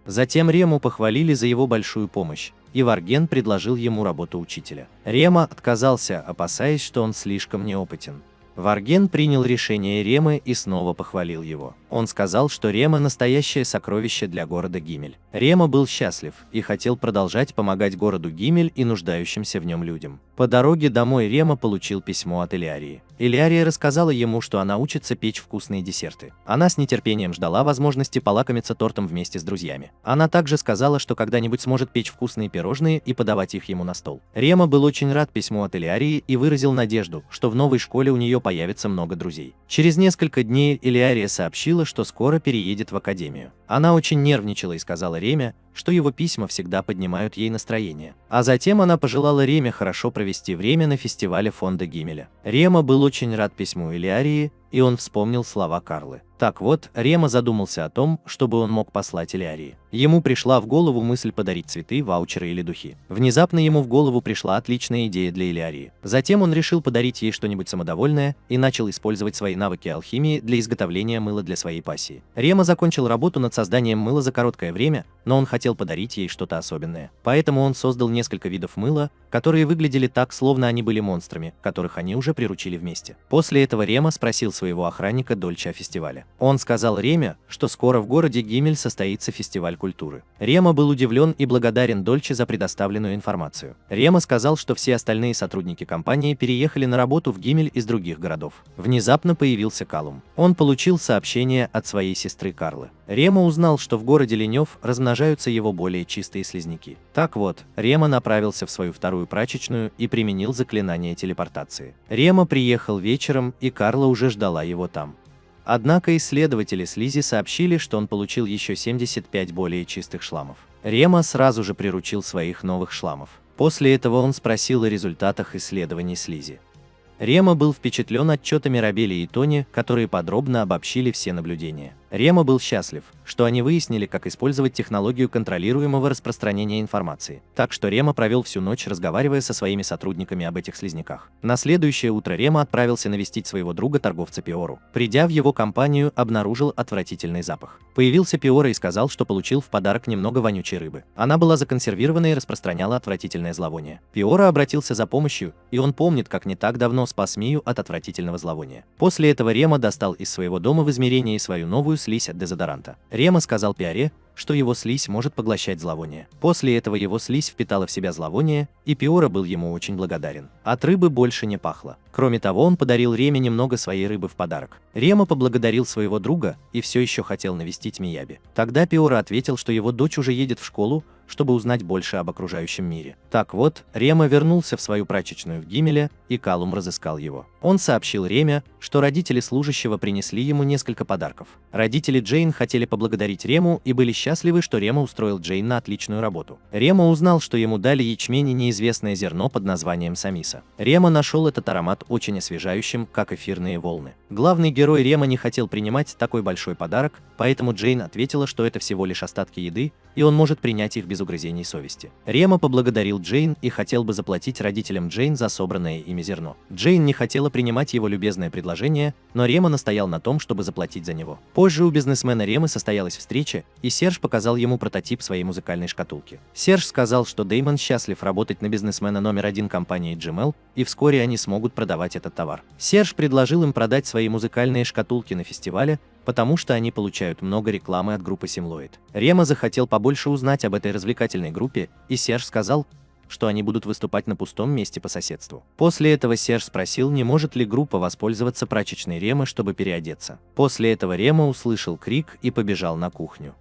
Затем Рему похвалили за его большую помощь, и Варген предложил ему работу учителя. Рема отказался, опасаясь, что он слишком неопытен. Варген принял решение Ремы и снова похвалил его. Он сказал, что Рема – настоящее сокровище для города Гимель. Рема был счастлив и хотел продолжать помогать городу Гимель и нуждающимся в нем людям. По дороге домой Рема получил письмо от Элиарии. Элиария рассказала ему, что она учится печь вкусные десерты. Она с нетерпением ждала возможности полакомиться тортом вместе с друзьями. Она также сказала, что когда-нибудь сможет печь вкусные пирожные и подавать их ему на стол. Рема был очень рад письму от Элиарии и выразил надежду, что в новой школе у нее появится много друзей. Через несколько дней Элиария сообщила, что скоро переедет в академию. Она очень нервничала и сказала Реме, что его письма всегда поднимают ей настроение. А затем она пожелала Реме хорошо провести время на фестивале фонда Гимеля. Рема был очень рад письму Элиарии, и он вспомнил слова Карлы. Так вот, Рема задумался о том, чтобы он мог послать Элиарии. Ему пришла в голову мысль подарить цветы, ваучеры или духи. Внезапно ему в голову пришла отличная идея для Элиарии. Затем он решил подарить ей что-нибудь самодовольное и начал использовать свои навыки алхимии для изготовления мыла для своей пассии. Рема закончил работу над созданием мыла за короткое время, но он хотел подарить ей что-то особенное. Поэтому он создал несколько видов мыла, которые выглядели так, словно они были монстрами, которых они уже приручили вместе. После этого Рема спросил своего охранника Дольче о фестивале. Он сказал Реме, что скоро в городе Гимель состоится фестиваль культуры. Рема был удивлен и благодарен Дольче за предоставленную информацию. Рема сказал, что все остальные сотрудники компании переехали на работу в Гимель из других городов. Внезапно появился Калум. Он получил сообщение от своей сестры Карлы. Рема узнал, что в городе Ленев размножаются его более чистые слизняки. Так вот, Рема направился в свою вторую прачечную и применил заклинание телепортации. Рема приехал вечером, и Карла уже ждала его там. Однако исследователи слизи сообщили, что он получил еще 75 более чистых шламов. Рема сразу же приручил своих новых шламов. После этого он спросил о результатах исследований слизи. Рема был впечатлен отчетами Рабели и Тони, которые подробно обобщили все наблюдения. Рема был счастлив, что они выяснили, как использовать технологию контролируемого распространения информации. Так что Рема провел всю ночь, разговаривая со своими сотрудниками об этих слизняках. На следующее утро Рема отправился навестить своего друга-торговца Пиору. Придя в его компанию, обнаружил отвратительный запах. Появился Пиора и сказал, что получил в подарок немного вонючей рыбы. Она была законсервирована и распространяла отвратительное зловоние. Пиора обратился за помощью, и он помнит, как не так давно спас Мию от отвратительного зловония. После этого Рема достал из своего дома в измерении свою новую слизь от дезодоранта. Рема сказал Пиоре, что его слизь может поглощать зловоние. После этого его слизь впитала в себя зловоние, и Пиора был ему очень благодарен. От рыбы больше не пахло. Кроме того, он подарил Реме немного своей рыбы в подарок. Рема поблагодарил своего друга и все еще хотел навестить Мияби. Тогда Пиора ответил, что его дочь уже едет в школу, чтобы узнать больше об окружающем мире. Так вот, Рема вернулся в свою прачечную в Гимеле, и Калум разыскал его. Он сообщил Реме, что родители служащего принесли ему несколько подарков. Родители Джейн хотели поблагодарить Рему и были счастливы, что Рема устроил Джейн на отличную работу. Рема узнал, что ему дали ячмень и неизвестное зерно под названием самиса. Рема нашел этот аромат очень освежающим, как эфирные волны. Главный герой Рема не хотел принимать такой большой подарок, поэтому Джейн ответила, что это всего лишь остатки еды, и он может принять их без угрызений совести. Рема поблагодарил Джейн и хотел бы заплатить родителям Джейн за собранное ими зерно. Джейн не хотела принимать его любезное предложение, но Рема настоял на том, чтобы заплатить за него. Позже у бизнесмена Ремы состоялась встреча, и Серж показал ему прототип своей музыкальной шкатулки. Серж сказал, что Дэймон счастлив работать на бизнесмена номер один компании Gmail, и вскоре они смогут продавать этот товар. Серж предложил им продать свои музыкальные шкатулки на фестивале, потому что они получают много рекламы от группы Simloid. Рема захотел побольше узнать об этой развлекательной группе, и Серж сказал, что они будут выступать на пустом месте по соседству. После этого Серж спросил, не может ли группа воспользоваться прачечной Ремы, чтобы переодеться. После этого Рема услышал крик и побежал на кухню.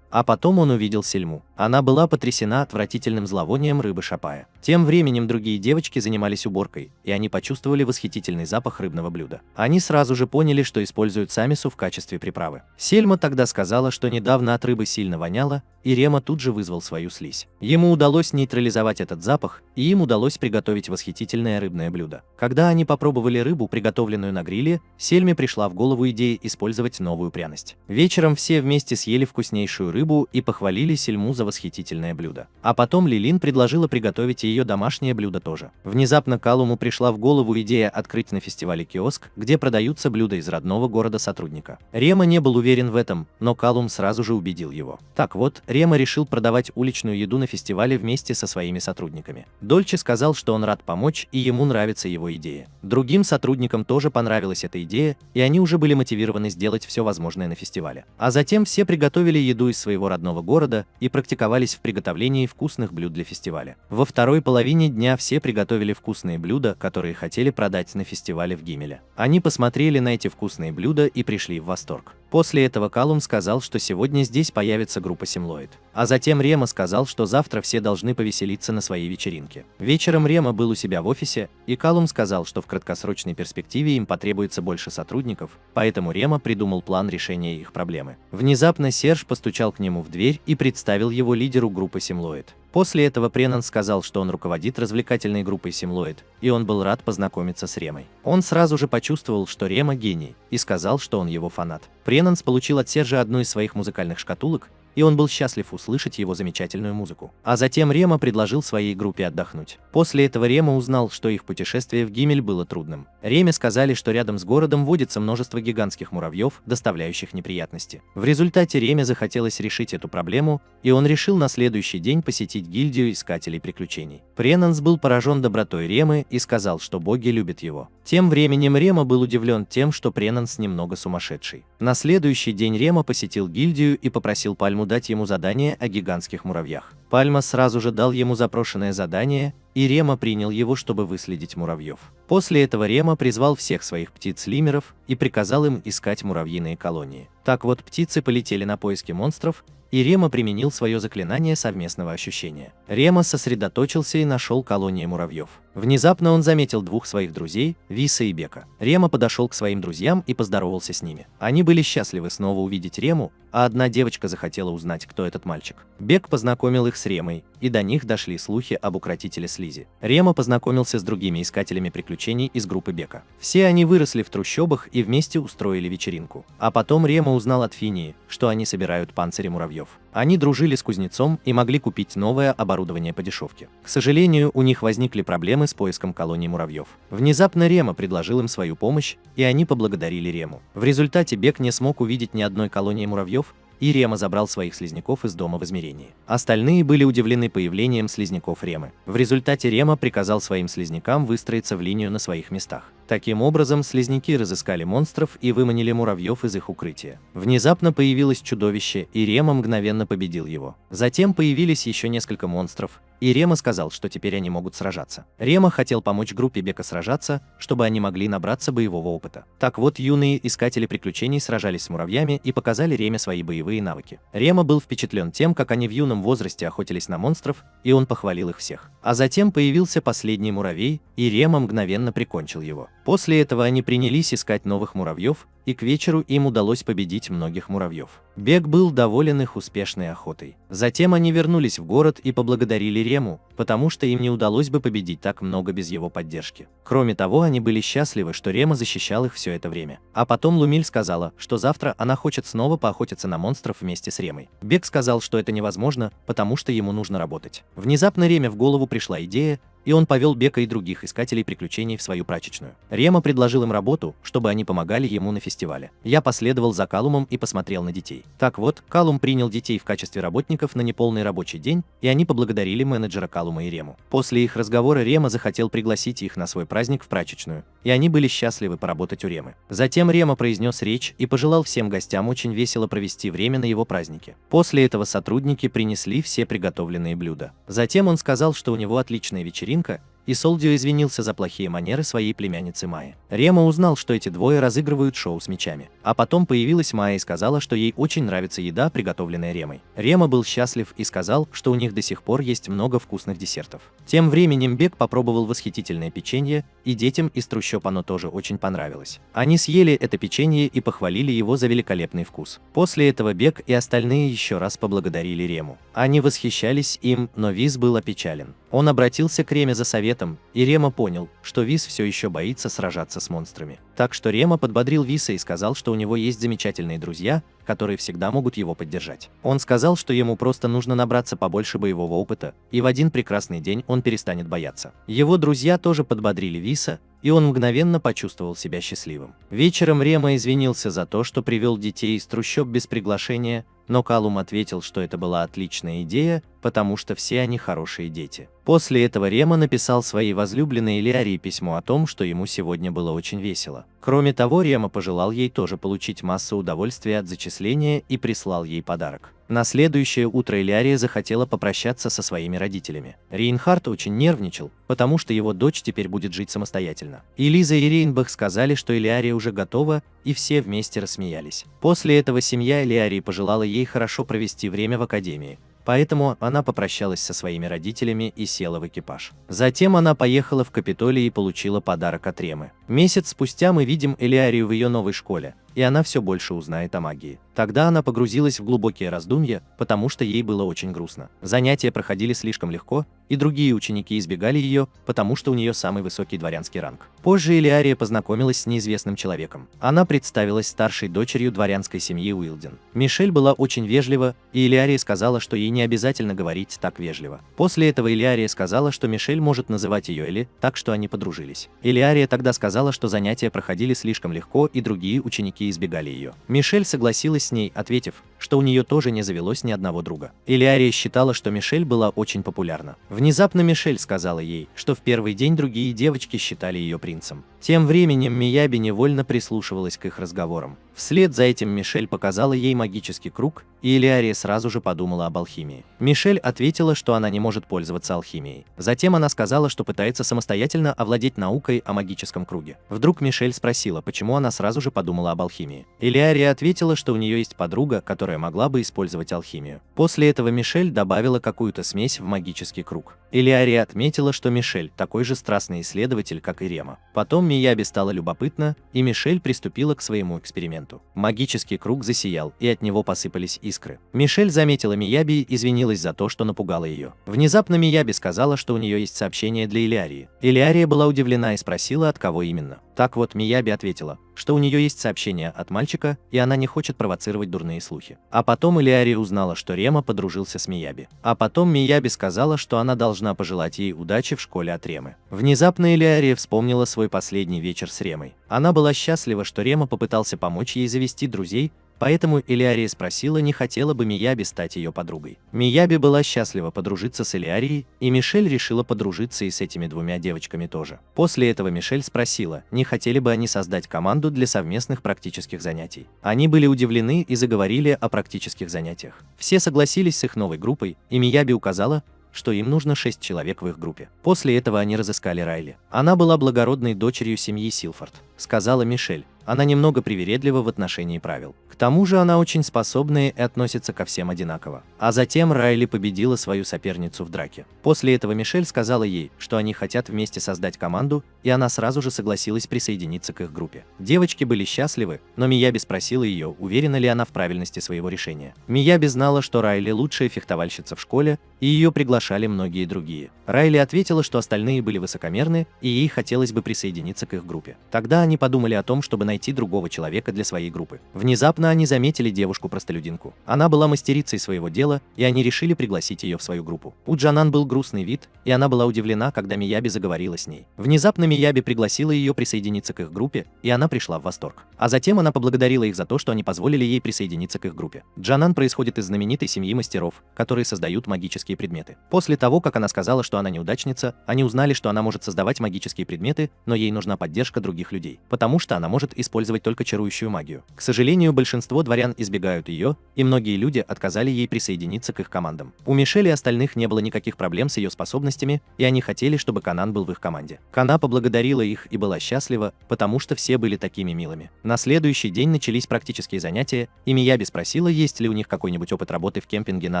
А потом он увидел Сельму. Она была потрясена отвратительным зловонием рыбы шапая. Тем временем другие девочки занимались уборкой, и они почувствовали восхитительный запах рыбного блюда. Они сразу же поняли, что используют самису в качестве приправы. Сельма тогда сказала, что недавно от рыбы сильно воняло, и Рема тут же вызвал свою слизь. Ему удалось нейтрализовать этот запах, и им удалось приготовить восхитительное рыбное блюдо. Когда они попробовали рыбу, приготовленную на гриле, Сельме пришла в голову идея использовать новую пряность. Вечером все вместе съели вкуснейшую рыбу рыбу и похвалили Сельму за восхитительное блюдо. А потом Лилин предложила приготовить ее домашнее блюдо тоже. Внезапно Калуму пришла в голову идея открыть на фестивале киоск, где продаются блюда из родного города сотрудника. Рема не был уверен в этом, но Калум сразу же убедил его. Так вот, Рема решил продавать уличную еду на фестивале вместе со своими сотрудниками. Дольче сказал, что он рад помочь и ему нравится его идея. Другим сотрудникам тоже понравилась эта идея, и они уже были мотивированы сделать все возможное на фестивале. А затем все приготовили еду из своего родного города и практиковались в приготовлении вкусных блюд для фестиваля. Во второй половине дня все приготовили вкусные блюда, которые хотели продать на фестивале в Гимеле. Они посмотрели на эти вкусные блюда и пришли в восторг. После этого Калум сказал, что сегодня здесь появится группа Симлоид. А затем Рема сказал, что завтра все должны повеселиться на своей вечеринке. Вечером Рема был у себя в офисе, и Калум сказал, что в краткосрочной перспективе им потребуется больше сотрудников, поэтому Рема придумал план решения их проблемы. Внезапно Серж постучал к нему в дверь и представил его лидеру группы Симлоид. После этого Пренан сказал, что он руководит развлекательной группой Симлоид, и он был рад познакомиться с Ремой. Он сразу же почувствовал, что Рема гений, и сказал, что он его фанат. Пренанс получил от Сержа одну из своих музыкальных шкатулок, и он был счастлив услышать его замечательную музыку. А затем Рема предложил своей группе отдохнуть. После этого Рема узнал, что их путешествие в Гимель было трудным. Реме сказали, что рядом с городом водится множество гигантских муравьев, доставляющих неприятности. В результате Реме захотелось решить эту проблему, и он решил на следующий день посетить гильдию искателей приключений. Пренанс был поражен добротой Ремы и сказал, что боги любят его. Тем временем Рема был удивлен тем, что Пренанс немного сумасшедший. На следующий день Рема посетил гильдию и попросил Пальму дать ему задание о гигантских муравьях. Пальма сразу же дал ему запрошенное задание, и Рема принял его, чтобы выследить муравьев. После этого Рема призвал всех своих птиц-лимеров и приказал им искать муравьиные колонии. Так вот, птицы полетели на поиски монстров, и Рема применил свое заклинание совместного ощущения. Рема сосредоточился и нашел колонии муравьев. Внезапно он заметил двух своих друзей, Виса и Бека. Рема подошел к своим друзьям и поздоровался с ними. Они были счастливы снова увидеть Рему, а одна девочка захотела узнать, кто этот мальчик. Бек познакомил их с Ремой, и до них дошли слухи об укротителе слизи. Рема познакомился с другими искателями приключений из группы Бека. Все они выросли в трущобах и вместе устроили вечеринку. А потом Рема узнал от Финии, что они собирают панцири муравьев. Они дружили с кузнецом и могли купить новое оборудование по дешевке. К сожалению, у них возникли проблемы с поиском колоний муравьев. Внезапно Рема предложил им свою помощь, и они поблагодарили Рему. В результате Бек не смог увидеть ни одной колонии муравьев, и Рема забрал своих слизняков из дома в измерении. Остальные были удивлены появлением слизняков Ремы. В результате Рема приказал своим слизнякам выстроиться в линию на своих местах. Таким образом, слизняки разыскали монстров и выманили муравьев из их укрытия. Внезапно появилось чудовище, и Рема мгновенно победил его. Затем появились еще несколько монстров, и Рема сказал, что теперь они могут сражаться. Рема хотел помочь группе Бека сражаться, чтобы они могли набраться боевого опыта. Так вот, юные искатели приключений сражались с муравьями и показали Реме свои боевые навыки. Рема был впечатлен тем, как они в юном возрасте охотились на монстров, и он похвалил их всех. А затем появился последний муравей, и Рема мгновенно прикончил его. После этого они принялись искать новых муравьев, и к вечеру им удалось победить многих муравьев. Бек был доволен их успешной охотой. Затем они вернулись в город и поблагодарили Рему, потому что им не удалось бы победить так много без его поддержки. Кроме того, они были счастливы, что Рема защищал их все это время. А потом Лумиль сказала, что завтра она хочет снова поохотиться на монстров вместе с Ремой. Бек сказал, что это невозможно, потому что ему нужно работать. Внезапно Реме в голову пришла идея, и он повел Бека и других искателей приключений в свою прачечную. Рема предложил им работу, чтобы они помогали ему на фестивале. Я последовал за Калумом и посмотрел на детей. Так вот, Калум принял детей в качестве работников на неполный рабочий день, и они поблагодарили менеджера Калума и Рему. После их разговора Рема захотел пригласить их на свой праздник в прачечную, и они были счастливы поработать у Ремы. Затем Рема произнес речь и пожелал всем гостям очень весело провести время на его празднике. После этого сотрудники принесли все приготовленные блюда. Затем он сказал, что у него отличная вечеринка, и Солдио извинился за плохие манеры своей племянницы Майи. Рема узнал, что эти двое разыгрывают шоу с мечами. А потом появилась Майя и сказала, что ей очень нравится еда, приготовленная Ремой. Рема был счастлив и сказал, что у них до сих пор есть много вкусных десертов. Тем временем Бек попробовал восхитительное печенье, и детям из трущоб оно тоже очень понравилось. Они съели это печенье и похвалили его за великолепный вкус. После этого Бек и остальные еще раз поблагодарили Рему. Они восхищались им, но Виз был опечален. Он обратился к Реме за советом, и Рема понял, что Вис все еще боится сражаться с монстрами. Так что Рема подбодрил Виса и сказал, что у него есть замечательные друзья, которые всегда могут его поддержать. Он сказал, что ему просто нужно набраться побольше боевого опыта, и в один прекрасный день он перестанет бояться. Его друзья тоже подбодрили Виса, и он мгновенно почувствовал себя счастливым. Вечером Рема извинился за то, что привел детей из трущоб без приглашения, но Калум ответил, что это была отличная идея, потому что все они хорошие дети. После этого Рема написал своей возлюбленной Элиарии письмо о том, что ему сегодня было очень весело. Кроме того, Рема пожелал ей тоже получить массу удовольствия от зачисления и прислал ей подарок. На следующее утро Элиария захотела попрощаться со своими родителями. Рейнхард очень нервничал, потому что его дочь теперь будет жить самостоятельно. И Лиза и Рейнбах сказали, что Элиария уже готова, и все вместе рассмеялись. После этого семья Элиарии пожелала ей хорошо провести время в академии. Поэтому она попрощалась со своими родителями и села в экипаж. Затем она поехала в Капитолий и получила подарок от Ремы. Месяц спустя мы видим Элиарию в ее новой школе, и она все больше узнает о магии. Тогда она погрузилась в глубокие раздумья, потому что ей было очень грустно. Занятия проходили слишком легко, и другие ученики избегали ее, потому что у нее самый высокий дворянский ранг. Позже Элиария познакомилась с неизвестным человеком. Она представилась старшей дочерью дворянской семьи Уилден. Мишель была очень вежлива, и Элиария сказала, что ей не обязательно говорить так вежливо. После этого Элиария сказала, что Мишель может называть ее Эли, так что они подружились. Элиария тогда сказала, что занятия проходили слишком легко, и другие ученики избегали ее. Мишель согласилась с ней, ответив, что у нее тоже не завелось ни одного друга. Элиария считала, что Мишель была очень популярна. Внезапно Мишель сказала ей, что в первый день другие девочки считали ее принцем. Тем временем Мияби невольно прислушивалась к их разговорам. Вслед за этим Мишель показала ей магический круг, и Элиария сразу же подумала об алхимии. Мишель ответила, что она не может пользоваться алхимией. Затем она сказала, что пытается самостоятельно овладеть наукой о магическом круге. Вдруг Мишель спросила, почему она сразу же подумала об алхимии. Элиария ответила, что у нее есть подруга, которая могла бы использовать алхимию. После этого Мишель добавила какую-то смесь в магический круг. Элиария отметила, что Мишель такой же страстный исследователь, как и Рема. Потом Мияби стало любопытно, и Мишель приступила к своему эксперименту. Магический круг засиял, и от него посыпались искры. Мишель заметила Мияби и извинилась за то, что напугала ее. Внезапно Мияби сказала, что у нее есть сообщение для Элиарии. Элиария была удивлена и спросила, от кого именно. Так вот, Мияби ответила, что у нее есть сообщение от мальчика, и она не хочет провоцировать дурные слухи. А потом Элиария узнала, что Рема подружился с Мияби. А потом Мияби сказала, что она должна пожелать ей удачи в школе от Ремы. Внезапно Элиария вспомнила свой последний вечер с Ремой. Она была счастлива, что Рема попытался помочь ей завести друзей, поэтому Элиария спросила, не хотела бы Мияби стать ее подругой. Мияби была счастлива подружиться с Элиарией, и Мишель решила подружиться и с этими двумя девочками тоже. После этого Мишель спросила, не хотели бы они создать команду для совместных практических занятий. Они были удивлены и заговорили о практических занятиях. Все согласились с их новой группой, и Мияби указала, что им нужно 6 человек в их группе. После этого они разыскали Райли. Она была благородной дочерью семьи Силфорд, сказала Мишель. Она немного привередлива в отношении правил. К тому же она очень способная и относится ко всем одинаково. А затем Райли победила свою соперницу в драке. После этого Мишель сказала ей, что они хотят вместе создать команду, и она сразу же согласилась присоединиться к их группе. Девочки были счастливы, но Мияби спросила ее, уверена ли она в правильности своего решения. Мияби знала, что Райли лучшая фехтовальщица в школе, и ее приглашали многие другие. Райли ответила, что остальные были высокомерны, и ей хотелось бы присоединиться к их группе. Тогда они подумали о том, чтобы найти другого человека для своей группы. Внезапно они заметили девушку-простолюдинку. Она была мастерицей своего дела, и они решили пригласить ее в свою группу. У Джанан был грустный вид, и она была удивлена, когда Мияби заговорила с ней. Внезапно Мияби пригласила ее присоединиться к их группе, и она пришла в восторг. А затем она поблагодарила их за то, что они позволили ей присоединиться к их группе. Джанан происходит из знаменитой семьи мастеров, которые создают магические предметы. После того, как она сказала, что она неудачница, они узнали, что она может создавать магические предметы, но ей нужна поддержка других людей, потому что она может использовать только чарующую магию. К сожалению, большинство дворян избегают ее, и многие люди отказали ей присоединиться к их командам. У Мишель и остальных не было никаких проблем с ее способностями, и они хотели, чтобы Канан был в их команде. Кана поблагодарила их и была счастлива, потому что все были такими милыми. На следующий день начались практические занятия, и Мияби спросила, есть ли у них какой-нибудь опыт работы в кемпинге на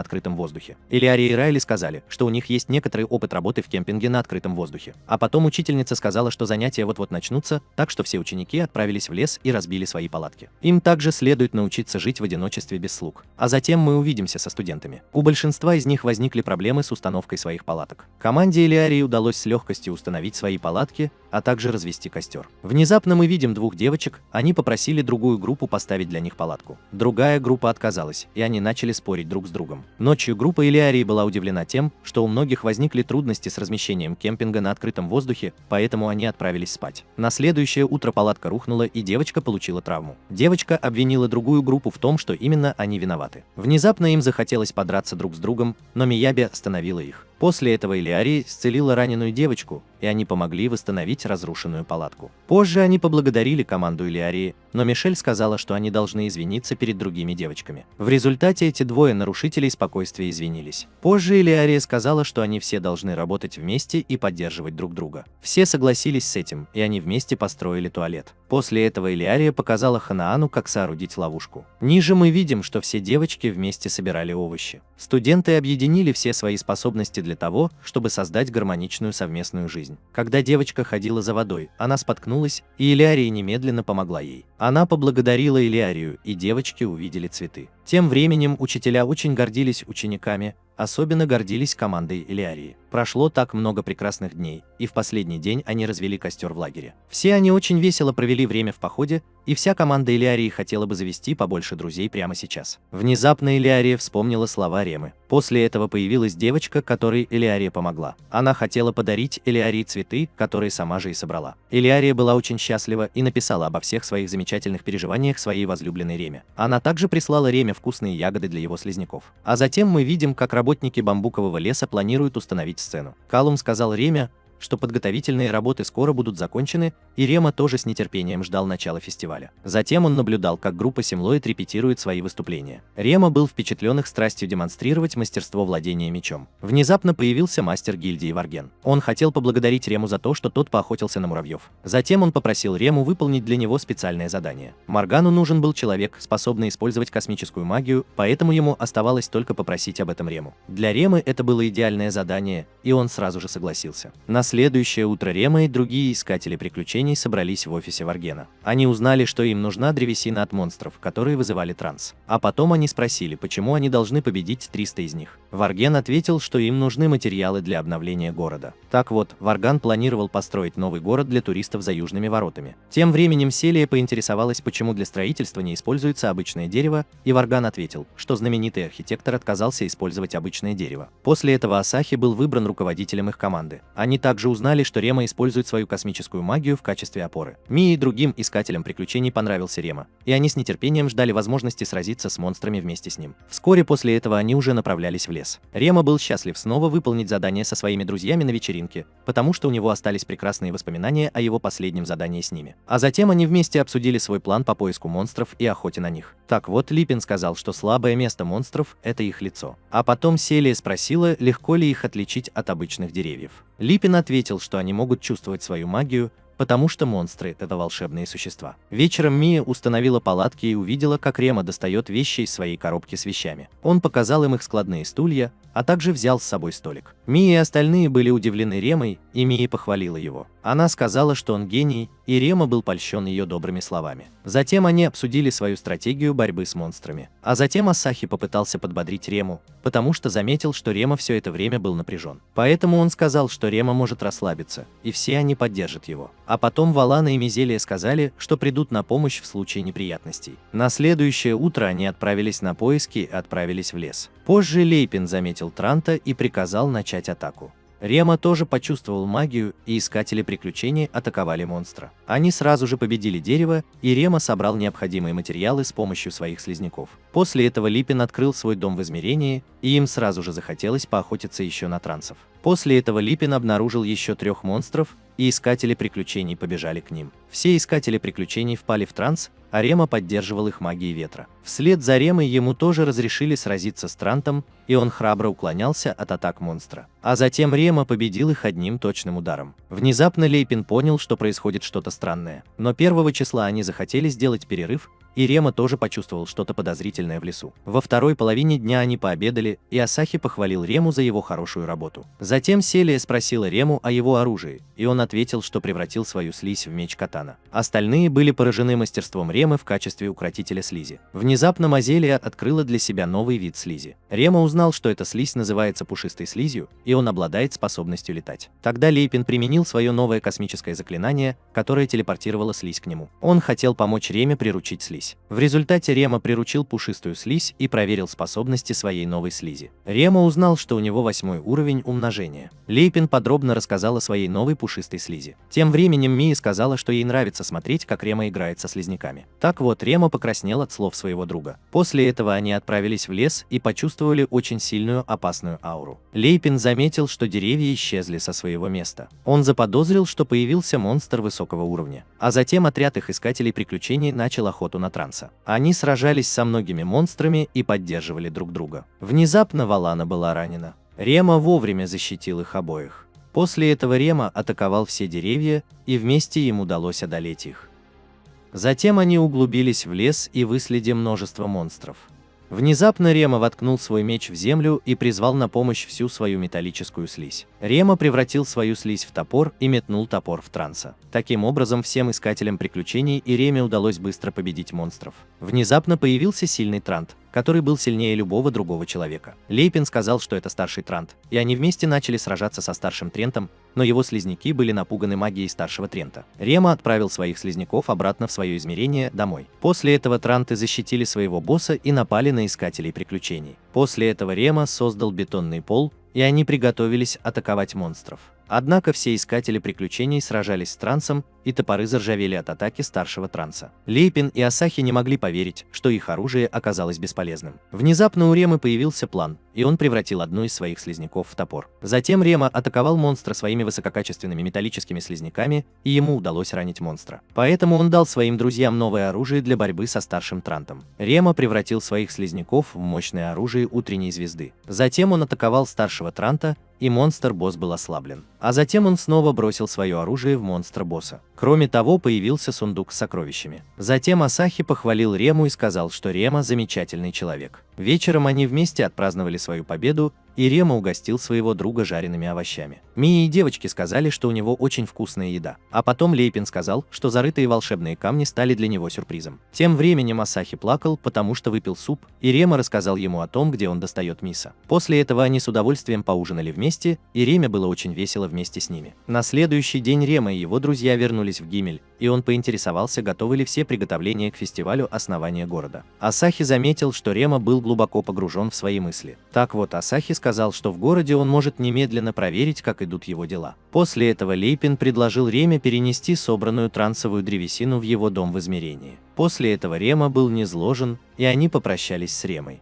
открытом воздухе. Элиария и и Райли сказали, что у них есть некоторый опыт работы в кемпинге на открытом воздухе. А потом учительница сказала, что занятия вот-вот начнутся, так что все ученики отправились в лес и разбили свои палатки. Им также следует научиться жить в одиночестве без слуг. А затем мы увидимся со студентами. У большинства из них возникли проблемы с установкой своих палаток. Команде Элиарии удалось с легкостью установить свои палатки, а также развести костер. Внезапно мы видим двух девочек, они попросили другую группу поставить для них палатку. Другая группа отказалась, и они начали спорить друг с другом. Ночью группа Элиарии была удивлена тем, что у многих возникли трудности с размещением кемпинга на открытом воздухе, поэтому они отправились спать. На следующее утро палатка рухнула, и девочка получила травму. Девочка обвинила другую группу в том, что именно они виноваты. Внезапно им захотелось подраться друг с другом, но Мияби остановила их. После этого Элиария исцелила раненую девочку, и они помогли восстановить разрушенную палатку. Позже они поблагодарили команду Элиарии, но Мишель сказала, что они должны извиниться перед другими девочками. В результате эти двое нарушителей спокойствия извинились. Позже Элиария сказала, что они все должны работать вместе и поддерживать друг друга. Все согласились с этим, и они вместе построили туалет. После этого Элиария показала Ханаану, как соорудить ловушку. Ниже мы видим, что все девочки вместе собирали овощи. Студенты объединили все свои способности для того, чтобы создать гармоничную совместную жизнь. Когда девочка ходила за водой, она споткнулась, и Элиария немедленно помогла ей. Она поблагодарила Элиарию, и девочки увидели цветы. Тем временем учителя очень гордились учениками, особенно гордились командой Элиарии. Прошло так много прекрасных дней, и в последний день они развели костер в лагере. Все они очень весело провели время в походе, и вся команда Элиарии хотела бы завести побольше друзей прямо сейчас. Внезапно Элиария вспомнила слова Ремы. После этого появилась девочка, которой Элиария помогла. Она хотела подарить Элиарии цветы, которые сама же и собрала. Элиария была очень счастлива и написала обо всех своих замечательных переживаниях своей возлюбленной Реме. Она также прислала Реме вкусные ягоды для его слизняков. А затем мы видим, как работники бамбукового леса планируют установить сцену. Калум сказал Реме, что подготовительные работы скоро будут закончены, и Рема тоже с нетерпением ждал начала фестиваля. Затем он наблюдал, как группа Симлоид репетирует свои выступления. Рема был впечатлен их страстью демонстрировать мастерство владения мечом. Внезапно появился мастер гильдии Варген. Он хотел поблагодарить Рему за то, что тот поохотился на муравьев. Затем он попросил Рему выполнить для него специальное задание. Моргану нужен был человек, способный использовать космическую магию, поэтому ему оставалось только попросить об этом Рему. Для Ремы это было идеальное задание, и он сразу же согласился. На следующее утро Рема и другие искатели приключений собрались в офисе Варгена. Они узнали, что им нужна древесина от монстров, которые вызывали транс. А потом они спросили, почему они должны победить 300 из них. Варген ответил, что им нужны материалы для обновления города. Так вот, Варган планировал построить новый город для туристов за южными воротами. Тем временем Селия поинтересовалась, почему для строительства не используется обычное дерево, и Варган ответил, что знаменитый архитектор отказался использовать обычное дерево. После этого Асахи был выбран руководителем их команды. Они также узнали, что Рема использует свою космическую магию в качестве опоры. Мии и другим искателям приключений понравился Рема, и они с нетерпением ждали возможности сразиться с монстрами вместе с ним. Вскоре после этого они уже направлялись в лес. Рема был счастлив снова выполнить задание со своими друзьями на вечеринке, потому что у него остались прекрасные воспоминания о его последнем задании с ними. А затем они вместе обсудили свой план по поиску монстров и охоте на них. Так вот, Липин сказал, что слабое место монстров – это их лицо. А потом Селия спросила, легко ли их отличить от обычных деревьев. Липин ответил, что они могут чувствовать свою магию, потому что монстры – это волшебные существа. Вечером Мия установила палатки и увидела, как Рема достает вещи из своей коробки с вещами. Он показал им их складные стулья, а также взял с собой столик. Мия и остальные были удивлены Ремой, и Мия похвалила его. Она сказала, что он гений, и Рема был польщен ее добрыми словами. Затем они обсудили свою стратегию борьбы с монстрами. А затем Асахи попытался подбодрить Рему, потому что заметил, что Рема все это время был напряжен. Поэтому он сказал, что Рема может расслабиться, и все они поддержат его. А потом Валана и Мизелия сказали, что придут на помощь в случае неприятностей. На следующее утро они отправились на поиски и отправились в лес. Позже Лейпин заметил Транта и приказал начать атаку. Рема тоже почувствовал магию, и искатели приключений атаковали монстра. Они сразу же победили дерево, и Рема собрал необходимые материалы с помощью своих слизняков. После этого Липин открыл свой дом в измерении, и им сразу же захотелось поохотиться еще на трансов. После этого Липин обнаружил еще 3 монстров, и искатели приключений побежали к ним. Все искатели приключений впали в транс, а Рема поддерживал их магией ветра. Вслед за Ремой ему тоже разрешили сразиться с Трантом, и он храбро уклонялся от атак монстра. а затем Рема победил их одним точным ударом. Внезапно Лейпин понял, что происходит что-то странное, но 1 числа они захотели сделать перерыв, и Рема тоже почувствовал что-то подозрительное в лесу. Во второй половине дня они пообедали, и Асахи похвалил Рему за его хорошую работу. Затем Селия спросила Рему о его оружии, и он ответил, что превратил свою слизь в меч катана. Остальные были поражены мастерством Ремы в качестве укротителя слизи. Внезапно Мазелия открыла для себя новый вид слизи. Рема узнал, что эта слизь называется пушистой слизью, и он обладает способностью летать. Тогда Лейпин применил свое новое космическое заклинание, которое телепортировало слизь к нему. Он хотел помочь Реме приручить слизь. В результате Рема приручил пушистую слизь и проверил способности своей новой слизи. Рема узнал, что у него 8-й уровень умножения. Лейпин подробно рассказал о своей новой пушистой слизи. Тем временем Мия сказала, что ей нравится смотреть, как Рема играет со слизняками. Так вот, Рема покраснел от слов своего друга. После этого они отправились в лес и почувствовали очень сильную опасную ауру. Лейпин заметил, что деревья исчезли со своего места. Он заподозрил, что появился монстр высокого уровня. А затем отряд их искателей приключений начал охоту на Транса. Они сражались со многими монстрами и поддерживали друг друга. Внезапно Валана была ранена. Рема вовремя защитил их обоих. После этого Рема атаковал все деревья, и вместе им удалось одолеть их. Затем они углубились в лес и выследили множество монстров. Внезапно Рема воткнул свой меч в землю и призвал на помощь всю свою металлическую слизь. Рема превратил свою слизь в топор и метнул топор в Транса. Таким образом, всем искателям приключений и Реме удалось быстро победить монстров. Внезапно появился сильный Трант, который был сильнее любого другого человека. Лейпин сказал, что это старший Трант, и они вместе начали сражаться со старшим Трентом, но его слизняки были напуганы магией старшего Трента. Рема отправил своих слизняков обратно в свое измерение домой. После этого Транты защитили своего босса и напали на искателей приключений. После этого Рема создал бетонный пол, и они приготовились атаковать монстров. Однако все искатели приключений сражались с Трансом, и топоры заржавели от атаки старшего Транса. Лейпин и Асахи не могли поверить, что их оружие оказалось бесполезным. Внезапно у Ремы появился план, и он превратил одну из своих слизняков в топор. Затем Рема атаковал монстра своими высококачественными металлическими слизняками, и ему удалось ранить монстра. Поэтому он дал своим друзьям новое оружие для борьбы со старшим Трантом. Рема превратил своих слизняков в мощное оружие утренней звезды. Затем он атаковал старшего Транта, и монстр-босс был ослаблен. А затем он снова бросил свое оружие в монстра-босса. Кроме того, появился сундук с сокровищами. Затем Асахи похвалил Рему и сказал, что Рема замечательный человек. Вечером они вместе отпраздновали свою победу, и Рема угостил своего друга жареными овощами. Мия и девочки сказали, что у него очень вкусная еда. А потом Лейпин сказал, что зарытые волшебные камни стали для него сюрпризом. Тем временем Асахи плакал, потому что выпил суп, и Рема рассказал ему о том, где он достает миса. После этого они с удовольствием поужинали вместе, и Реме было очень весело вместе с ними. На следующий день Рема и его друзья вернулись в Гимель, и он поинтересовался, готовы ли все приготовления к фестивалю основания города. Асахи заметил, что Рема был глубоко погружен в свои мысли. Так вот, Асахи сказал, что в городе он может немедленно проверить, как идут его дела. После этого Лейпин предложил Реме перенести собранную трансовую древесину в его дом в измерении. После этого Рема был низложен, и они попрощались с Ремой.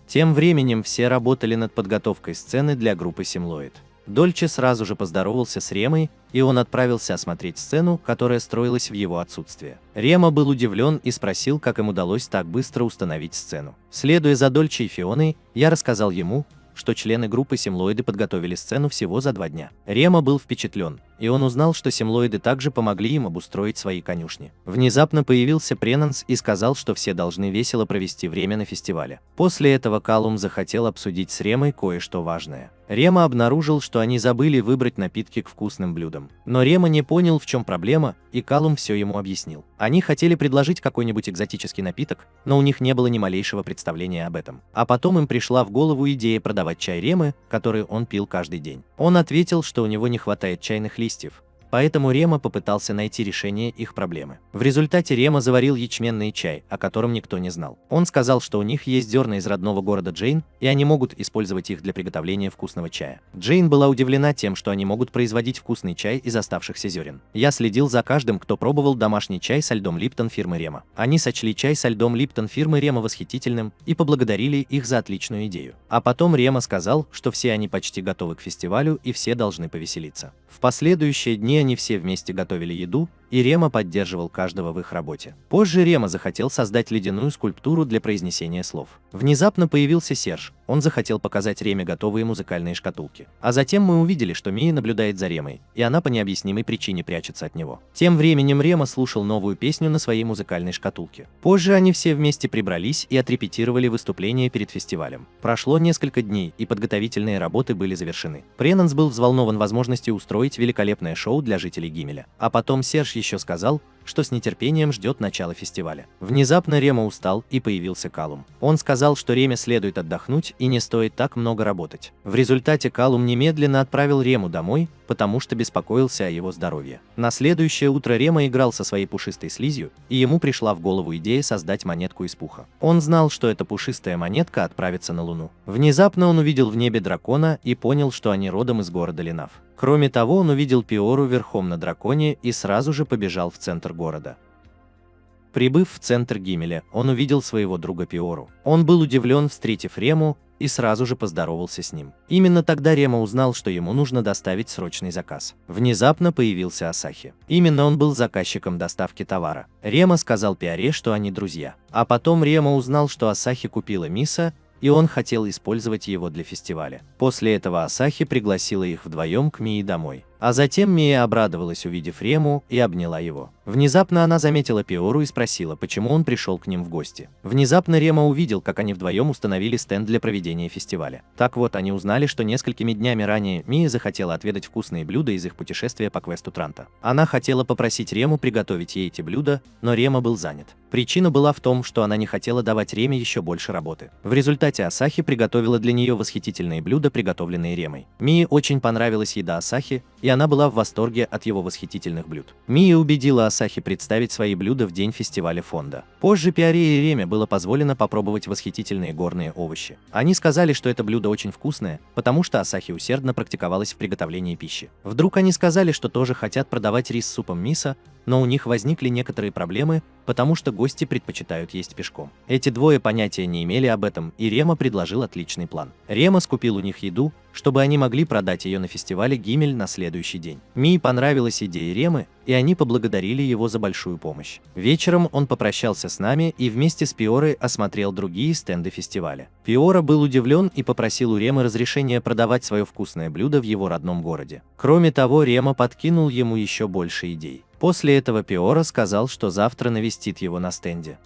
Тем временем все работали над подготовкой сцены для группы Симлоид. Дольче сразу же поздоровался с Ремой, и он отправился осмотреть сцену, которая строилась в его отсутствие. Рема был удивлен и спросил, как им удалось так быстро установить сцену. Следуя за Дольче и Фионой, я рассказал ему, что члены группы Симлоиды подготовили сцену всего за 2 дня. Рема был впечатлен, и он узнал, что Симлоиды также помогли им обустроить свои конюшни. Внезапно появился Пренанс и сказал, что все должны весело провести время на фестивале. После этого Калум захотел обсудить с Ремой кое-что важное. Рема обнаружил, что они забыли выбрать напитки к вкусным блюдам. Но Рема не понял, в чем проблема, и Калум все ему объяснил. Они хотели предложить какой-нибудь экзотический напиток, но у них не было ни малейшего представления об этом. А потом им пришла в голову идея продавать чай Ремы, который он пил каждый день. Он ответил, что у него не хватает чайных листьев. Поэтому Рема попытался найти решение их проблемы. В результате Рема заварил ячменный чай, о котором никто не знал. Он сказал, что у них есть зерна из родного города Джейн, и они могут использовать их для приготовления вкусного чая. Джейн была удивлена тем, что они могут производить вкусный чай из оставшихся зерен. Я следил за каждым, кто пробовал домашний чай со льдом Липтон фирмы Рема. Они сочли чай со льдом Липтон фирмы Рема восхитительным и поблагодарили их за отличную идею. А потом Рема сказал, что все они почти готовы к фестивалю и все должны повеселиться. В последующие дни они все вместе готовили еду, и Рема поддерживал каждого в их работе. Позже Рема захотел создать ледяную скульптуру для произнесения слов. Внезапно появился Серж, он захотел показать Реме готовые музыкальные шкатулки. А затем мы увидели, что Мия наблюдает за Ремой, и она по необъяснимой причине прячется от него. Тем временем Рема слушал новую песню на своей музыкальной шкатулке. Позже они все вместе прибрались и отрепетировали выступление перед фестивалем. Прошло несколько дней, и подготовительные работы были завершены. Пренанс был взволнован возможностью устроить великолепное шоу для жителей Гимеля. А потом Серж еще сказал, что с нетерпением ждет начала фестиваля. Внезапно Рема устал, и появился Калум. Он сказал, что Реме следует отдохнуть и не стоит так много работать. В результате Калум немедленно отправил Рему домой, потому что беспокоился о его здоровье. На следующее утро Рема играл со своей пушистой слизью, и ему пришла в голову идея создать монетку из пуха. Он знал, что эта пушистая монетка отправится на Луну. Внезапно он увидел в небе дракона и понял, что они родом из города Ленав. Кроме того, он увидел Пиору верхом на драконе и сразу же побежал в центр города. Прибыв в центр Гимеля, он увидел своего друга Пиору. Он был удивлен, встретив Рему, и сразу же поздоровался с ним. Именно тогда Рема узнал, что ему нужно доставить срочный заказ. Внезапно появился Асахи. Именно он был заказчиком доставки товара. Рема сказал Пиоре, что они друзья. А потом Рема узнал, что Асахи купила Миса, и он хотел использовать его для фестиваля. После этого Асахи пригласила их вдвоем к Мии домой. А затем Мия обрадовалась, увидев Рему, и обняла его. Внезапно она заметила Пиору и спросила, почему он пришел к ним в гости. Внезапно Рема увидел, как они вдвоем установили стенд для проведения фестиваля. Так вот, они узнали, что несколькими днями ранее Мия захотела отведать вкусные блюда из их путешествия по квесту Транта. Она хотела попросить Рему приготовить ей эти блюда, но Рема был занят. Причина была в том, что она не хотела давать Реме еще больше работы. В результате Асахи приготовила для нее восхитительные блюда, приготовленные Ремой. Мии очень понравилась еда Асахи, и она была в восторге от его восхитительных блюд. Мия убедила Асахи представить свои блюда в день фестиваля фонда. Позже Пиоре и Реме было позволено попробовать восхитительные горные овощи. Они сказали, что это блюдо очень вкусное, потому что Асахи усердно практиковалась в приготовлении пищи. Вдруг они сказали, что тоже хотят продавать рис с супом мисо, но у них возникли некоторые проблемы, потому что гости предпочитают есть пешком. Эти двое понятия не имели об этом, и Рема предложил отличный план. Рема скупил у них еду, чтобы они могли продать ее на фестивале Гимель на следующий день. Мии понравилась идея Ремы, и они поблагодарили его за большую помощь. Вечером он попрощался с нами и вместе с Пиорой осмотрел другие стенды фестиваля. Пиора был удивлен и попросил у Ремы разрешения продавать свое вкусное блюдо в его родном городе. Кроме того, Рема подкинул ему еще больше идей. После этого Пиора сказал, что завтра навестит его на стенде.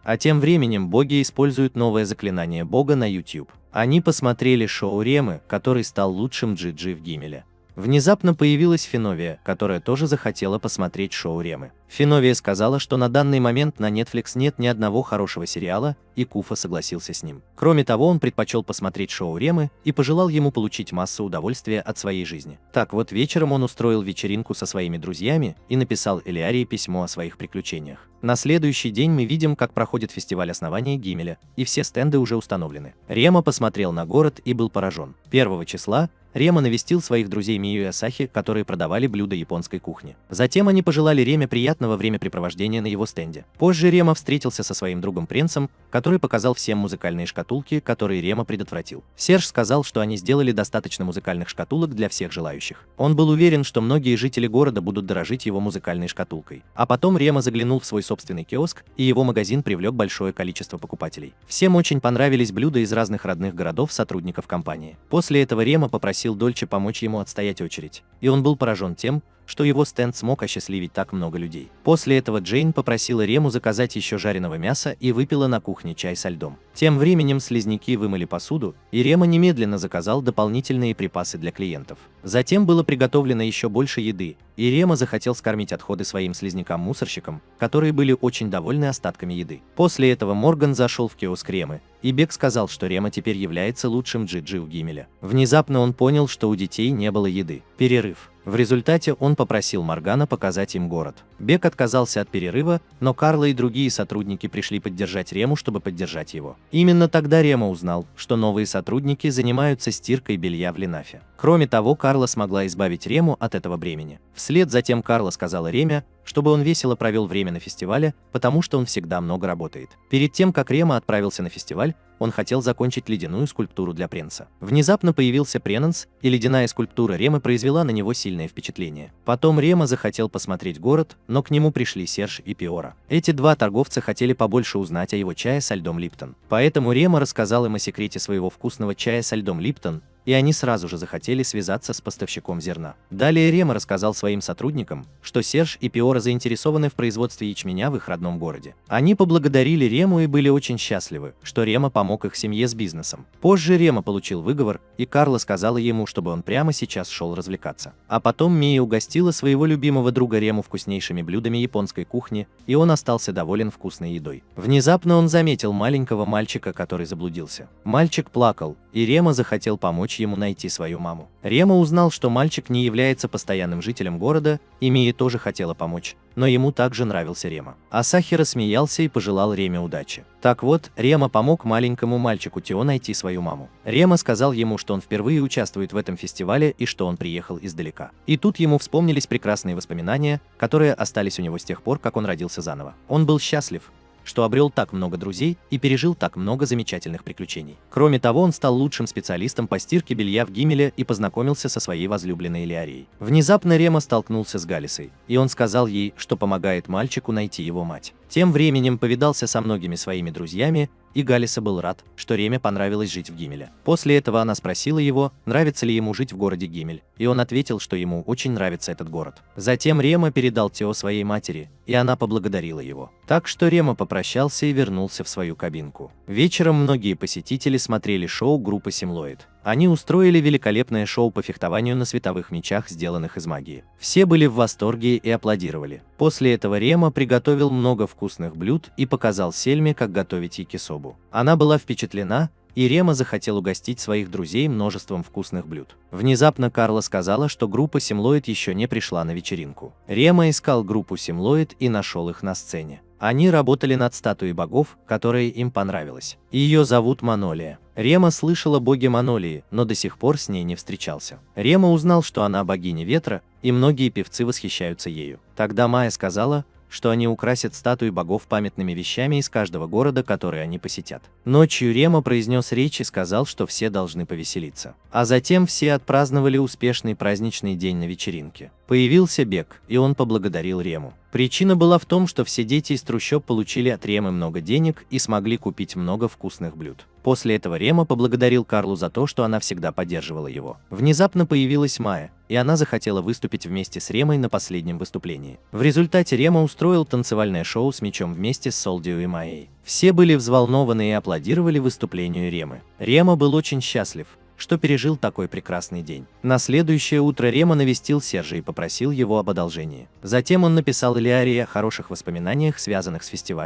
А тем временем боги используют новое заклинание бога на YouTube. Они посмотрели шоу Ремы, который стал лучшим GG в Гимеле. Внезапно появилась Феновия, которая тоже захотела посмотреть шоу Ремы. Феновия сказала, что на данный момент на Netflix нет ни одного хорошего сериала, и Куфа согласился с ним. Кроме того, он предпочел посмотреть шоу Ремы и пожелал ему получить массу удовольствия от своей жизни. Так вот, вечером он устроил вечеринку со своими друзьями и написал Элиарии письмо о своих приключениях. На следующий день мы видим, как проходит фестиваль основания Гимеля, и все стенды уже установлены. Рема посмотрел на город и был поражен. 1 числа Рема навестил своих друзей Мию и Асахи, которые продавали блюда японской кухни. Затем они пожелали Реме приятного времяпрепровождения на его стенде. Позже Рема встретился со своим другом Пренсом, который показал всем музыкальные шкатулки, которые Рема предотвратил. Серж сказал, что они сделали достаточно музыкальных шкатулок для всех желающих. Он был уверен, что многие жители города будут дорожить его музыкальной шкатулкой. А потом Рема заглянул в свой собственный киоск, и его магазин привлек большое количество покупателей. Всем очень понравились блюда из разных родных городов сотрудников компании. После этого Рема попросил Дольче помочь ему отстоять очередь, и он был поражен тем, что его стенд смог осчастливить так много людей. После этого Джейн попросила Рему заказать еще жареного мяса и выпила на кухне чай со льдом. Тем временем слизняки вымыли посуду, и Рема немедленно заказал дополнительные припасы для клиентов. Затем было приготовлено еще больше еды, и Рема захотел скормить отходы своим слизнякам-мусорщикам, которые были очень довольны остатками еды. После этого Морган зашел в киоск Ремы, и Бек сказал, что Рема теперь является лучшим GG у Гимеля. Внезапно он понял, что у детей не было еды. Перерыв. В результате он попросил Моргана показать им город. Бек отказался от перерыва, но Карла и другие сотрудники пришли поддержать Рему, чтобы поддержать его. Именно тогда Рема узнал, что новые сотрудники занимаются стиркой белья в Ленафе. Кроме того, Карла смогла избавить Рему от этого бремени. В Вслед за тем Карла сказала Реме, чтобы он весело провел время на фестивале, потому что он всегда много работает. Перед тем, как Рема отправился на фестиваль, он хотел закончить ледяную скульптуру для Пренса. Внезапно появился Пренанс, и ледяная скульптура Ремы произвела на него сильное впечатление. Потом Рема захотел посмотреть город, но к нему пришли Серж и Пиора. Эти два торговца хотели побольше узнать о его чае со льдом Липтон. Поэтому Рема рассказал им о секрете своего вкусного чая со льдом Липтон, и они сразу же захотели связаться с поставщиком зерна. Далее Рема рассказал своим сотрудникам, что Серж и Пиора заинтересованы в производстве ячменя в их родном городе. Они поблагодарили Рему и были очень счастливы, что Рема помог их семье с бизнесом. Позже Рема получил выговор, и Карла сказала ему, чтобы он прямо сейчас шел развлекаться. А потом Мия угостила своего любимого друга Рему вкуснейшими блюдами японской кухни, и он остался доволен вкусной едой. Внезапно он заметил маленького мальчика, который заблудился. Мальчик плакал, и Рема захотел помочь ему найти свою маму. Рема узнал, что мальчик не является постоянным жителем города, и Мия тоже хотела помочь, но ему также нравился Рема. Асахи рассмеялся и пожелал Реме удачи. Так вот, Рема помог маленькому мальчику Тео найти свою маму. Рема сказал ему, что он впервые участвует в этом фестивале и что он приехал издалека. И тут ему вспомнились прекрасные воспоминания, которые остались у него с тех пор, как он родился заново. Он был счастлив, что обрел так много друзей и пережил так много замечательных приключений. Кроме того, он стал лучшим специалистом по стирке белья в Гимеле и познакомился со своей возлюбленной Элиарией. Внезапно Рема столкнулся с Галисой, и он сказал ей, что помогает мальчику найти его мать. Тем временем повидался со многими своими друзьями, и Галиса был рад, что Реме понравилось жить в Гимеле. После этого она спросила его, нравится ли ему жить в городе Гимель, и он ответил, что ему очень нравится этот город. Затем Рема передал Тео своей матери, и она поблагодарила его. Так что Рема попрощался и вернулся в свою кабинку. Вечером многие посетители смотрели шоу группы Симлоид. Они устроили великолепное шоу по фехтованию на световых мечах, сделанных из магии. Все были в восторге и аплодировали. После этого Рема приготовил много вкусных блюд и показал Сельме, как готовить якисобу. Она была впечатлена, и Рема захотел угостить своих друзей множеством вкусных блюд. Внезапно Карла сказала, что группа Симлоид еще не пришла на вечеринку. Рема искал группу Симлоид и нашел их на сцене. Они работали над статуей богов, которая им понравилась. Ее зовут Манолия. Рема слышал о боге Манолии, но до сих пор с ней не встречался. Рема узнал, что она богиня ветра, и многие певцы восхищаются ею. Тогда Майя сказала, что они украсят статуи богов памятными вещами из каждого города, который они посетят. Ночью Рема произнес речь и сказал, что все должны повеселиться. А затем все отпраздновали успешный праздничный день на вечеринке. Появился Бек, и он поблагодарил Рему. Причина была в том, что все дети из трущоб получили от Ремы много денег и смогли купить много вкусных блюд. После этого Рема поблагодарил Карлу за то, что она всегда поддерживала его. Внезапно появилась Майя, и она захотела выступить вместе с Ремой на последнем выступлении. В результате Рема устроил танцевальное шоу с мечом вместе с Солдио и Майей. Все были взволнованы и аплодировали выступлению Ремы. Рема был очень счастлив, что пережил такой прекрасный день. На следующее утро Рема навестил Сержа и попросил его об одолжении. Затем он написал Элиарии о хороших воспоминаниях, связанных с фестивалем.